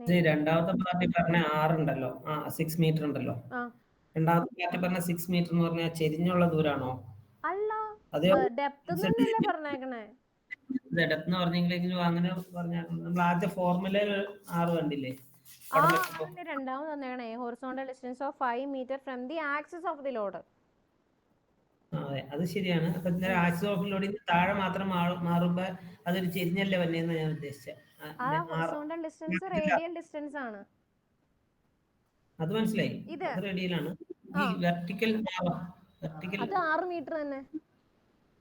ഇത് രണ്ടാമത്തെ പാർട്ടി പറഞ്ഞ 6 ഉണ്ടല്ലോ, 6 മീറ്റർ ഉണ്ടല്ലോ. ആ രണ്ടാമത്തെ പാർട്ടി പറഞ്ഞ 6 മീറ്റർ എന്ന് പറഞ്ഞാൽ ചെരിഞ്ഞുള്ള ദൂരാണോ? അല്ല, അതേ ഡെപ്ത് എന്നല്ലേ പറഞ്ഞേക്കണേ? ഡെപ്ത് എന്ന് പറഞ്ഞെങ്കിലും അങ്ങനെ പറഞ്ഞാൽ നമ്മൾ ആദ്യ ഫോർമുലയിൽ 6 കണ്ടില്ലേ? രണ്ടാമത് തന്നേക്കണേ horizontal distance of 5 metre from the axis of the load. അതെ, അത് ശരിയാണ്. അപ്പൊ ആക്സിസ് ഓഫ് ലോഡിന് താഴെ മാത്രം മാറുമ്പോ അതൊരു ചെരിഞ്ഞല്ലേ വന്നേന്ന് ഞാൻ ഉദ്ദേശിച്ചത്. ഹൊറിസോണ്ടൽ ഡിസ്റ്റൻസ് റേഡിയൽ ഡിസ്റ്റൻസ് ആണ്. അത് മനസ്സിലായി, അത് റേഡിയലാണ്. ഈ വെർട്ടിക്കൽ അത് 6 മീറ്റർ തന്നെ.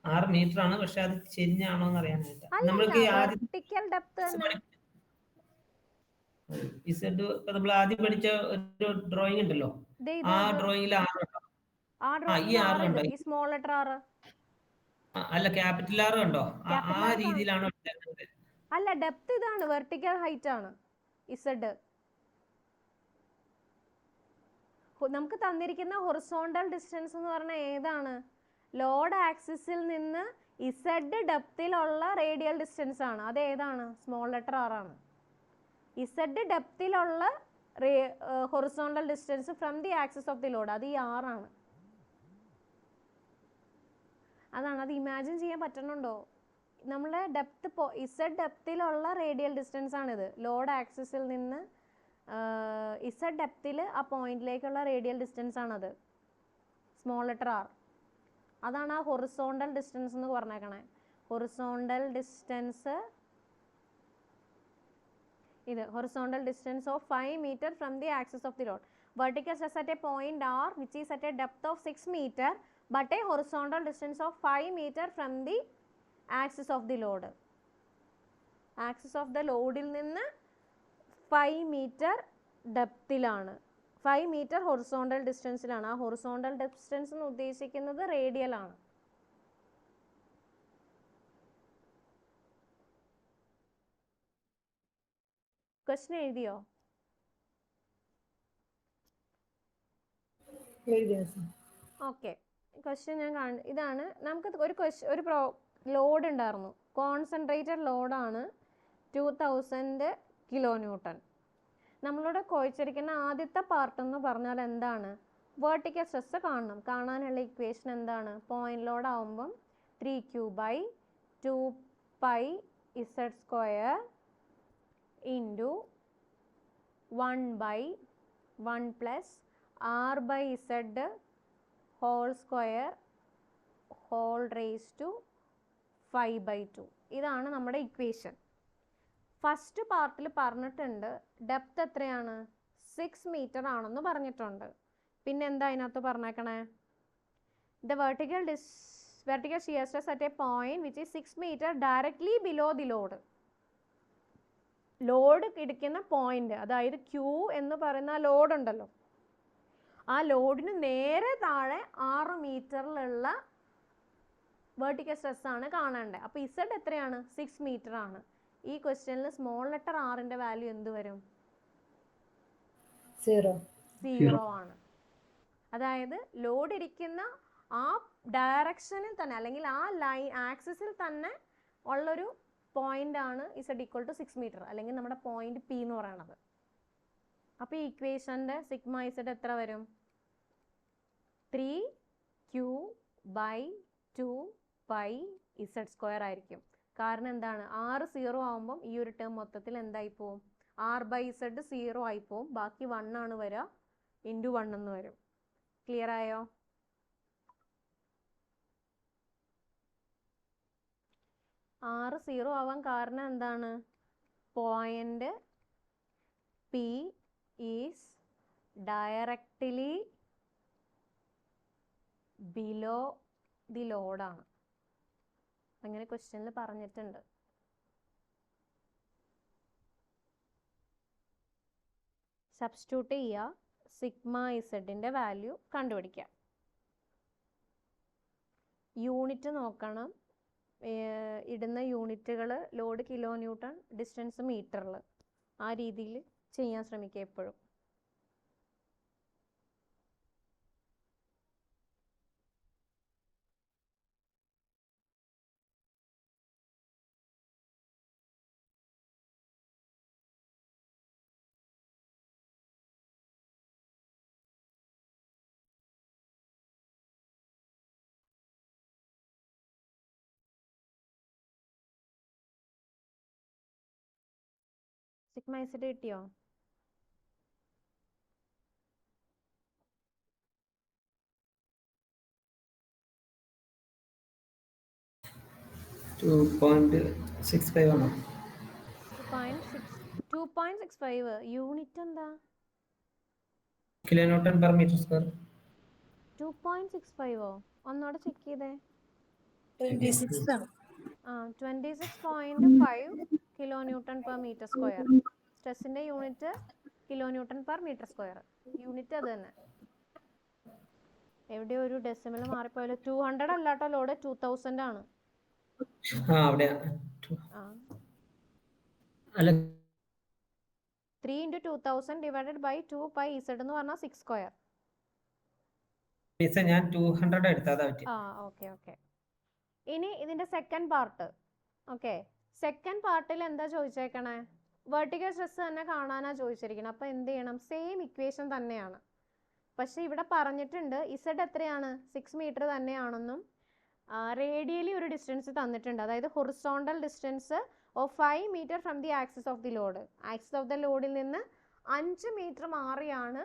6 മീറ്റർ ആണ്, പക്ഷെ അത് ചെരിഞ്ഞാണോ എന്ന് അറിയാനായിട്ട് നമ്മൾക്ക് വെർട്ടിക്കൽ ഡെപ്ത് തന്നെ. നമ്മൾ ആദ്യം പഠിച്ച ഒരു ഡ്രോയിങ് ഉണ്ടല്ലോ, ആ ഡ്രോയിങ്ങിൽ 6 ഉണ്ടോ? ഈ സ്മോൾ ലെറ്റർ R അല്ല, ക്യാപിറ്റൽ R ഉണ്ടോ? ആ രീതിയിലാണോ? അല്ല, ഡെപ്ത് ഇതാണ്, വെർട്ടിക്കൽ ഹൈറ്റ് ആണ് Z. നമുക്ക് തന്നിരിക്കുന്ന ഹൊറിസോണ്ടൽ ഡിസ്റ്റൻസ് എന്ന് പറഞ്ഞാൽ ഏതാണ്? ലോഡ് ആക്സിസിൽ നിന്ന് Z ഡെപ്തിലുള്ള റേഡിയൽ ഡിസ്റ്റൻസ് ആണ്. അത് ഏതാണ്? സ്മോൾ ലെറ്റർ R ആണ്. Z ഡെപ്തിലുള്ള horizontal distance from the axis of the load, അത് ഈ R ആണ്. അതാണ്, അത് ഇമാജിൻ ചെയ്യാൻ പറ്റുന്നുണ്ടോ? നമ്മളെ ഡെപ്ത് Z ഡെപ്തിലുള്ള റേഡിയൽ ഡിസ്റ്റൻസ് ആണിത്. ലോഡ് ആക്സിസിൽ നിന്ന് Z ഡെപ്തിൽ ആ പോയിന്റിലേക്കുള്ള റേഡിയൽ ഡിസ്റ്റൻസ് ആണത്, സ്മോൾ ലെറ്റർ R. അതാണ് ആ ഹൊറിസോണ്ടൽ ഡിസ്റ്റൻസ് എന്ന് പറഞ്ഞേക്കണേ. ഹൊറിസോണ്ടൽ ഡിസ്റ്റൻസ് ഇത്, horizontal distance of 5 metre from the axis of the load. Vertical stress at a point R which is at a depth of 6 meter but a horizontal distance of 5 meter from the axis of the load. Axis of the ലോഡിൽ നിന്ന് 5 മീറ്റർ ഡെപ്തിലാണ്, 5 മീറ്റർ ഹൊറിസോണ്ടൽ ഡിസ്റ്റൻസിലാണ്. ആ ഹൊറിസോണ്ടൽ ഡിസ്റ്റൻസ് എന്ന് ഉദ്ദേശിക്കുന്നത് റേഡിയൽ ആണ്. ക്വസ്റ്റ്യൻ എഴുതിയോ? ഓക്കെ, ക്വസ്റ്റ്യൻ ഞാൻ ഇതാണ്. നമുക്ക് ഒരു ലോഡ് ഉണ്ടായിരുന്നു, കോൺസെൻട്രേറ്റഡ് ലോഡാണ് 2000 കിലോ ന്യൂട്ടൺ. നമ്മളോട് ചോദിച്ചിരിക്കുന്ന ആദ്യത്തെ പാർട്ട് എന്ന് പറഞ്ഞാൽ എന്താണ്? വേർട്ടിക്കൽ സ്ട്രെസ് കാണണം. കാണാനുള്ള ഇക്വേഷൻ എന്താണ്? പോയിന്റ് ലോഡ് ആവുമ്പം 3q/2πz² into 1/1 plus r/z whole square whole raise to 5/2. ഇതാണ് നമ്മുടെ ഇക്വേഷൻ. ഫസ്റ്റ് പാർട്ടിൽ പറഞ്ഞിട്ടുണ്ട് ഡെപ്ത് എത്രയാണ്? 6 മീറ്റർ ആണെന്ന് പറഞ്ഞിട്ടുണ്ട്. പിന്നെ എന്താ അതിനകത്ത് പറഞ്ഞേക്കണേ? The vertical shear stress at a point which is 6 metre directly below the load. Load ഇടിക്കുന്ന പോയിന്റ്, അതായത് Q എന്ന് പറയുന്ന ലോഡ് ഉണ്ടല്ലോ, ആ ലോഡിന് നേരെ താഴെ 6 മീറ്ററിലുള്ള വെർട്ടിക്കൽ സ്ട്രെസ് ആണ് കാണേണ്ടത്. അപ്പോൾ ഇസഡ് എത്രയാണ്? 6 മീറ്റർ ആണ്. ഈ ക്വസ്റ്റ്യനിൽ സ്മോൾ ലെറ്റർ ആറിന്റെ വാല്യൂ എന്ത് വരും? 0 ആണ്. അതായത് ലോഡ് ഇരിക്കുന്ന ആ ഡയറക്ഷനിൽ തന്നെ അല്ലെങ്കിൽ ആ ലൈൻ ആക്സിസിൽ തന്നെ ഉള്ളൊരു പോയിന്റ് ആണ് ഇസഡ് ഈക്വൽ ടു 6 മീറ്റർ, അല്ലെങ്കിൽ നമ്മുടെ പോയിന്റ് പി എന്ന് പറയുന്നത്. അപ്പോൾ ഈ ഇക്വേഷന്റെ സിഗ്മ ഇസഡ് എത്ര വരും? 3q/2πz² ആയിരിക്കും. കാരണം എന്താണ്? 6 0 ആവുമ്പം ഈ ഒരു ടേം മൊത്തത്തിൽ എന്തായി പോവും? r/z 0 ആയി പോവും. ബാക്കി 1 ആണ് വരിക, ഇൻറ്റു 1 എന്ന് വരും. ക്ലിയർ ആയോ? r 0 ആവാൻ കാരണം എന്താണ്? Point P is directly below the ലോഡാണ്. അങ്ങനെ ക്വസ്റ്റ്യനിൽ പറഞ്ഞിട്ടുണ്ട്. സബ്സ്റ്റിറ്റ്യൂട്ട് ചെയ്യുക, സിഗ്മ ഇസഡിൻ്റെ വാല്യൂ കണ്ടുപിടിക്കാം. യൂണിറ്റ് നോക്കണം. ഇടുന്ന യൂണിറ്റുകൾ ലോഡ് കിലോ ന്യൂട്ടൺ, ഡിസ്റ്റൻസ് മീറ്ററിൽ, ആ രീതിയിൽ ചെയ്യാൻ ശ്രമിക്കുക എപ്പോഴും. സിഗ്മ ഇസഡ് കിട്ടിയോ? ആണ്. 2.65. യൂണിറ്റ് എന്താ? Kilo newton per metre square. 2.65ഓ? ഒന്നോടെ ചെക്ക് ചെയ്തേ. 26.5 kilo newton per metre square. സ്ട്രെസ്സിന്റെ unit kilo newton per metre square. Unit അത് തന്നെ. എവിടെ ഒരു ഡെസിമൽ മാറിപ്പോയാലോ? 200 അല്ലാട്ടോ ലോഡ്, 2000 ആണ്. അല്ല, 3 × 2000 ഡിവൈഡഡ് ബൈ 2πz എന്ന് പറഞ്ഞാൽ 6 സ്ക്വയർ. ഞാൻ 200 എടുത്താ. ഓക്കെ. ഇനി ഇതിന്റെ സെക്കൻഡ് പാർട്ട്. ഓക്കെ, സെക്കൻഡ് പാർട്ടിൽ എന്താ ചോദിച്ചേക്കണേ? വെർട്ടിക്കൽ സ്ട്രെസ് തന്നെ കാണാനാ ചോദിച്ചിരിക്കണം. അപ്പോൾ എന്ത് ചെയ്യണം? സെയിം ഇക്വേഷൻ തന്നെയാണ്. പക്ഷെ ഇവിടെ പറഞ്ഞിട്ടുണ്ട് ഇസഡ് എത്രയാണ്? 6 മീറ്റർ തന്നെയാണെന്നും റേഡിയലി ഒരു ഡിസ്റ്റൻസ് തന്നിട്ടുണ്ട്. അതായത് horizontal distance of 5 metre from the axis of the load. Axis of the ലോഡിൽ നിന്ന് 5 മീറ്റർ മാറിയാണ്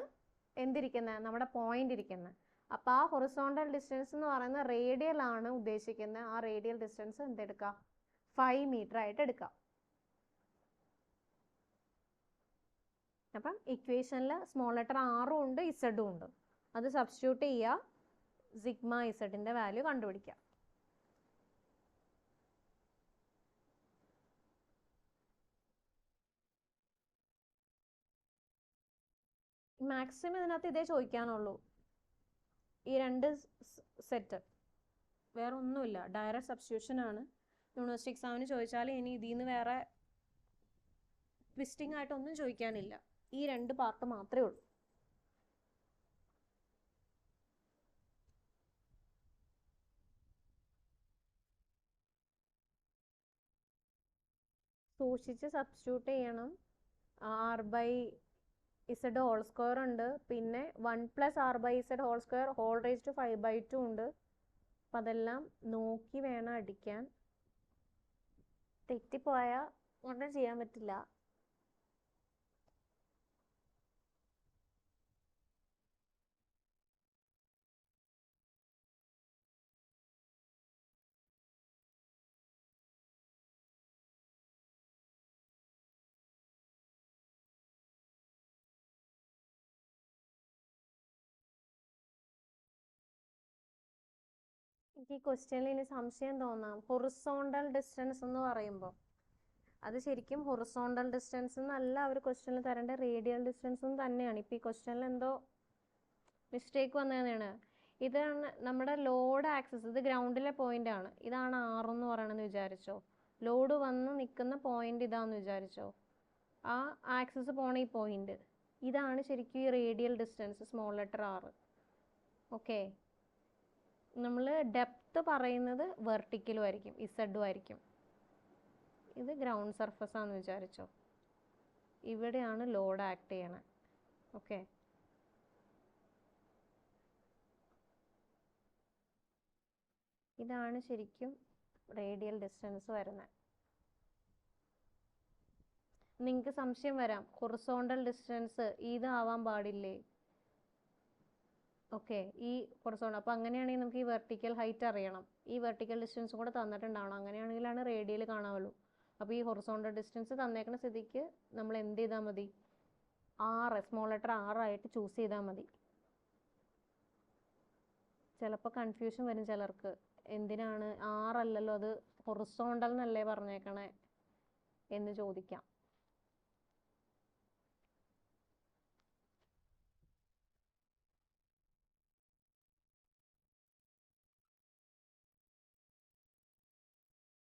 എന്തിരിക്കുന്നത്? നമ്മുടെ പോയിന്റ് ഇരിക്കുന്നത്. അപ്പോൾ ആ ഹൊറിസോണ്ടൽ ഡിസ്റ്റൻസ് എന്ന് പറയുന്ന റേഡിയൽ ആണ് ഉദ്ദേശിക്കുന്നത്. ആ റേഡിയൽ ഡിസ്റ്റൻസ് എന്തെടുക്കാം? 5 മീറ്റർ ആയിട്ട് എടുക്കാം. അപ്പം ഇക്വേഷനിൽ സ്മോൾ ലെറ്റർ ആറും ഉണ്ട്, ഇസഡും ഉണ്ട്. അത് സബ്സ്റ്റിറ്റ്യൂട്ട് ചെയ്യുക, സിഗ്മ ഇസഡിൻ്റെ വാല്യൂ കണ്ടുപിടിക്കുക. മാക്സിമം ഇതിനകത്ത് ഇതേ ചോദിക്കാനുള്ളൂ, ഈ രണ്ട് സെറ്റ്. വേറെ ഒന്നുമില്ല, ഡയറക്റ്റ് സബ്സ്റ്റിറ്റ്യൂഷൻ ആണ്. യൂണിവേഴ്സിറ്റി എക്സാമിന് ചോദിച്ചാൽ ഇനി ഇതിൽ നിന്ന് വേറെ ട്വിസ്റ്റിംഗ് ആയിട്ടൊന്നും ചോദിക്കാനില്ല. ഈ രണ്ട് പാർട്ട് മാത്രമേ ഉള്ളൂ. സൂക്ഷിച്ച് സബ്സ്റ്റിറ്റ്യൂട്ട് ചെയ്യണം. r/z ഇസഡ് ഹോൾ സ്ക്വയർ ഉണ്ട്, പിന്നെ 1+r/z whole square whole raise to 5/2 ഉണ്ട്. അപ്പം അതെല്ലാം നോക്കി വേണം അടിക്കാൻ. തെറ്റിപ്പോയാൽ ഒന്നും ചെയ്യാൻ പറ്റില്ല. എനിക്ക് ഈ ക്വസ്റ്റ്യനിൽ ഇനി സംശയം തോന്നാം. ഹൊറിസോണ്ടൽ ഡിസ്റ്റൻസ് എന്ന് പറയുമ്പോൾ അത് ശരിക്കും ഹൊറിസോണ്ടൽ ഡിസ്റ്റൻസ് എന്നല്ല അവർ ക്വസ്റ്റ്യനിൽ തരേണ്ട, റേഡിയൽ ഡിസ്റ്റൻസും തന്നെയാണ്. ഇപ്പം ഈ ക്വസ്റ്റ്യനിൽ എന്തോ മിസ്റ്റേക്ക് വന്നതാണ്. ഇതാണ് നമ്മുടെ ലോഡ് ആക്സിസ്, ഇത് ഗ്രൗണ്ടിലെ പോയിന്റ് ആണ്. ഇതാണ് R എന്ന് പറയണമെന്ന് വിചാരിച്ചോ. ലോഡ് വന്ന് നിൽക്കുന്ന പോയിന്റ് ഇതാന്ന് വിചാരിച്ചോ. ആ ആക്സിസ് പോണ ഈ പോയിന്റ് ഇതാണ് ശരിക്കും ഈ radial distance, small letter R. Okay, നമ്മൾ ഡെപ്ത് പറയുന്നത് വെർട്ടിക്കലും ആയിരിക്കും, ഇസഡും ആയിരിക്കും. ഇത് ഗ്രൗണ്ട് സർഫസ് ആണെന്ന് വിചാരിച്ചോ. ഇവിടെയാണ് ലോഡ് ആക്ട് ചെയ്യണത്. ഓക്കെ, ഇതാണ് ശരിക്കും റേഡിയൽ ഡിസ്റ്റൻസ് വരുന്നത്. നിങ്ങൾക്ക് സംശയം വരാം, ഹൊറിസോണ്ടൽ ഡിസ്റ്റൻസ് ഇതാവാൻ പാടില്ലേ? ഓക്കെ, ഈ ഹൊറിസോണ്ടൽ, അപ്പോൾ അങ്ങനെയാണെങ്കിൽ നമുക്ക് ഈ വെർട്ടിക്കൽ ഹൈറ്റ് അറിയണം, ഈ വെർട്ടിക്കൽ ഡിസ്റ്റൻസും കൂടെ തന്നിട്ടുണ്ടാവണം. അങ്ങനെയാണെങ്കിലാണ് റേഡിയൽ കാണാവുള്ളൂ. അപ്പോൾ ഈ ഹൊറിസോണ്ടൽ ഡിസ്റ്റൻസ് തന്നേക്കുന്ന സ്ഥിതിക്ക് നമ്മൾ എന്ത് ചെയ്താൽ മതി? R, സ്മോൾ ലെറ്റർ R ആയിട്ട് ചൂസ് ചെയ്താൽ മതി. ചിലപ്പോൾ കൺഫ്യൂഷൻ വരും ചിലർക്ക്, എന്തിനാണ് R അല്ലല്ലോ അത് ഹൊറിസോണ്ടൽ എന്നല്ലേ പറഞ്ഞേക്കണേ എന്ന് ചോദിക്കാം.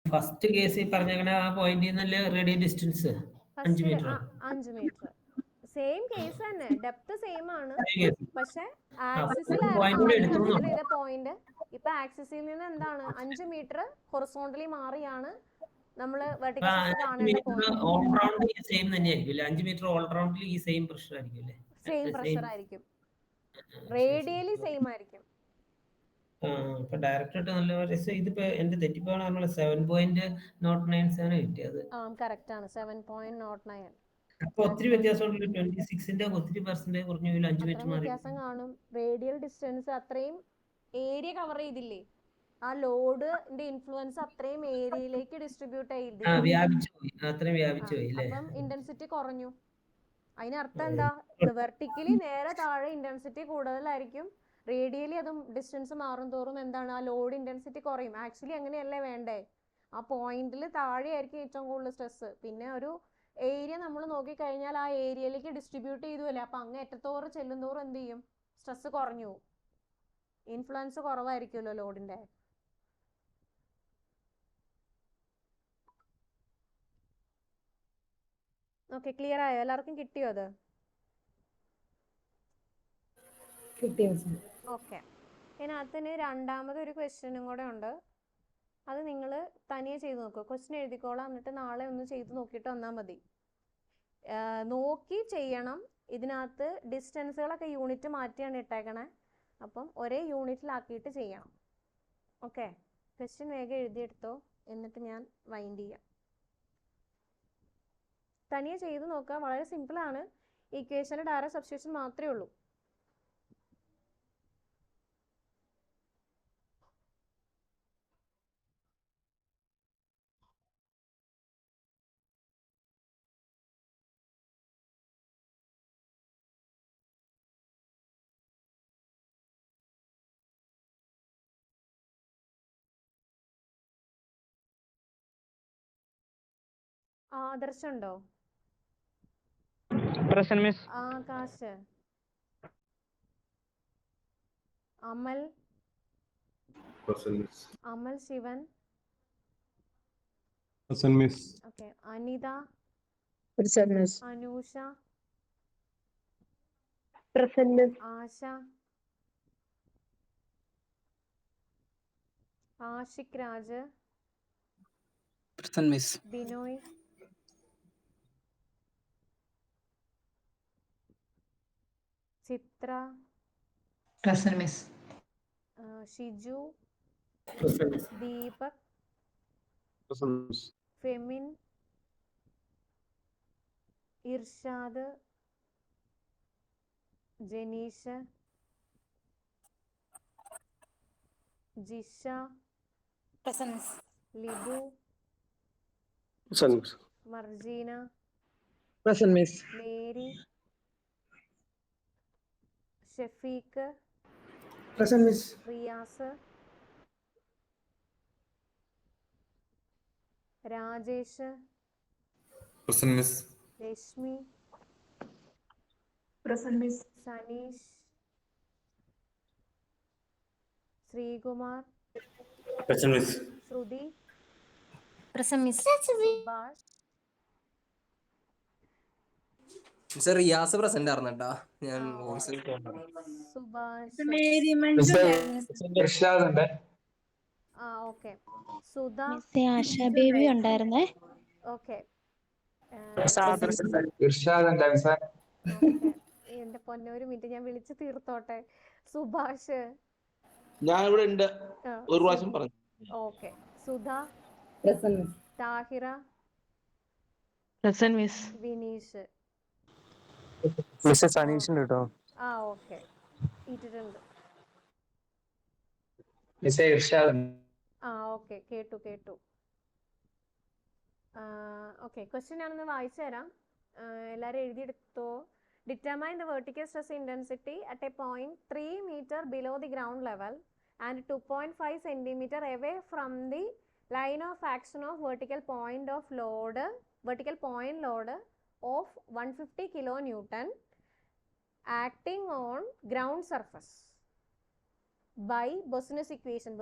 ഫസ്റ്റ് കേസിൽ പറഞ്ഞേക്കണ ആ പോയിന്റിൽ നിന്നല്ലേ radial distance 5 metre. 5 metre same case തന്നെ, ഡെപ്ത് സെയിം ആണ്. പക്ഷെ ആക്സിസിൽ കൺസിഡർ ചെയ്ത പോയിന്റ് ഇപ്പൊ ആക്സിസിൽ നിന്ന് എന്താണ് 5 മീറ്റർ ഹൊറിസോണ്ടലി മാറിയാണ് നമ്മൾ വെർട്ടിക്കൽ കാണേണ്ട പോയിന്റ്. ഓൾ റൗണ്ട് ഈ സെയിം തന്നെയായിരിക്കും. 5 മീറ്റർ ഓൾ റൗണ്ടിൽ ഈ സെയിം പ്രഷർ ആയിരിക്കും അല്ലേ? സെയിം പ്രഷർ ആയിരിക്കും, റേഡിയലി സെയിം ആയിരിക്കും. ഇപ്പൊ ഡയറക്റ്റ് ആയിട്ട് നല്ല രസം. ഇതിപ്പോ എന്റെ തെറ്റിപ്പോണ്, നമ്മള് 7.097 കിട്ടിയത്. കറക്റ്റ് ആണ്, 7.09. അപ്പൊ ഒത്തിരി വ്യത്യാസമുണ്ടല്ലോ. 26ന്റെ ഒത്തിരി പെർസെന്റേജ് കുറഞ്ഞു, 5 മീറ്റർ മാറി. വ്യത്യാസം കാണും. റേഡിയൽ ഡിസ്റ്റൻസ് അത്രയും ഏരിയ കവർ ചെയ്തില്ലേ, ആ ലോഡിന്റെ ഇൻഫ്ലുവൻസ് അത്രയും ഏരിയയിലേക്ക് ഡിസ്ട്രിബ്യൂട്ട് ചെയ്തില്ലേ, അത്രയും വ്യാപിച്ചു പോയി അല്ലേ? അപ്പം ഇന്റൻസിറ്റി കുറഞ്ഞു. അതിനർത്ഥം എന്താ? വെർട്ടിക്കലി നേരെ താഴെ ഇന്റൻസിറ്റി കൂടുതലായിരിക്കും, റേഡിയലി അതും ഡിസ്റ്റൻസ് മാറും തോറും എന്താണ്, ആ ലോഡ് ഇന്റൻസിറ്റി കുറയും. ആക്ച്വലി അങ്ങനെയല്ലേ വേണ്ടേ? ആ പോയിന്റിൽ താഴെ ആയിരിക്കും ഏറ്റവും കൂടുതൽ സ്ട്രെസ്. പിന്നെ ഒരു ഏരിയ നമ്മൾ നോക്കിക്കഴിഞ്ഞാൽ ആ ഏരിയയിലേക്ക് ഡിസ്ട്രിബ്യൂട്ട് ചെയ്തുവല്ലേ, അപ്പൊ അങ്ങ് എറ്റത്തോറും ചെല്ലുന്തോറും എന്ത് ചെയ്യും? സ്ട്രെസ് കുറഞ്ഞു, ഇൻഫ്ലുവൻസ് കുറവായിരിക്കുമല്ലോ ലോഡിന്റെ. ഓക്കെ, ക്ലിയർ ആയോ? എല്ലാവർക്കും കിട്ടിയോ അത്? ഓക്കെ, ഇതിനകത്തിന് രണ്ടാമതൊരു ക്വസ്റ്റ്യനും കൂടെ ഉണ്ട്. അത് നിങ്ങൾ തനിയെ ചെയ്ത് നോക്കുക. ക്വസ്റ്റ്യൻ എഴുതിക്കോളാം, എന്നിട്ട് നാളെ ഒന്ന് ചെയ്ത് നോക്കിയിട്ട് വന്നാൽ മതി. നോക്കി ചെയ്യണം. ഇതിനകത്ത് ഡിസ്റ്റൻസുകളൊക്കെ യൂണിറ്റ് മാറ്റിയാണ് ഇട്ടേക്കണേ, അപ്പം ഒരേ യൂണിറ്റിലാക്കിയിട്ട് ചെയ്യണം. ഓക്കെ, ക്വസ്റ്റ്യൻ വേഗം എഴുതിയെടുത്തോ, എന്നിട്ട് ഞാൻ വൈൻഡ് ചെയ്യാം. തനിയെ ചെയ്ത് നോക്കുക, വളരെ സിമ്പിളാണ്. ഇക്വേഷനിൽ ഡയറക്റ്റ് സബ്സ്റ്റിറ്റ്യൂഷൻ മാത്രമേ ഉള്ളൂ. ആദർശുണ്ടോ? Akash, Amal, Amal Shivan, okay, Anitha, Anusha, Asha, Ashiq Raj, Binoy, Chithra, Present, Miss. Shiju, Present, Miss. Deepak, Present, Miss. Femin, Irshad, Janeesh, Jisha, Present, Miss. Libu, Present, Miss. Marjeena, Present, Miss. Mary, Shafeeq, Present, Miss. Riyas, Rajesh, Present, Miss. Reshmi, Present, Miss. Saneesh, Sreekumar, Present, Miss. Shruthi, Present, Miss. Subhash, mister Riyas present ആയിരുന്നു കേട്ടാ. ഞാൻ വോയിസ് സുഭാഷ്, ഇർഷാദ് ഉണ്ട്. ഓക്കെ. സുധ, ആശ ബേബി ഉണ്ടായിരുന്നേ. ഓക്കെ. ഇർഷാദ് ഉണ്ട് മിസ്സേ. ഓക്കെ. എന്റെ പൊന്നെ, ഒരു മിനിറ്റ്, ഞാൻ വിളിച്ച് തീർത്തോട്ടെ. സുഭാഷ്, ഞാൻ ഇവിടെ ഉണ്ട്. ആ, ഒരു പ്രാവശ്യം പറഞ്ഞു. Okay. Sudha, Present, Miss. Thahira, Present, Miss. Vineesh. മിസ്സേ സനീഷ് ഉണ്ട് കേട്ടോ. ഓക്കെ, ഇട്ടിട്ടുണ്ട്. മിസ്സേ ഇർഷാദ് ഉണ്ട്. ഓക്കെ, കേട്ടു. ഓക്കെ, ക്വസ്റ്റ്യൻ ഞാനൊന്ന് വായിച്ചു തരാം. എല്ലാവരും എഴുതിയെടുത്തോ. Determine the vertical stress intensity at a point 3 meter below the ground level and 2.5 centimeter away from the line of action of vertical point load of 150 kilonewton acting on ground surface by Bosnius equation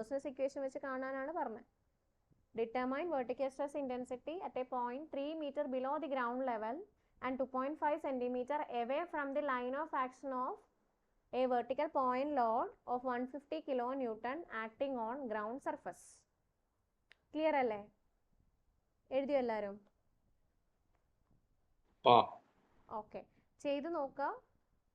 വെച്ച് കാണാനാണ് പറഞ്ഞത്. Determine vertical stress intensity at a point 3 meter below the ground level and 2.5 centimeter away from the line of action of a vertical point load of 150 kilonewton acting on ground surface. Clear അല്ലേ? എഴുതിയോ എല്ലാവരും? ആ ഓക്കെ, ചെയ്തു നോക്കുക.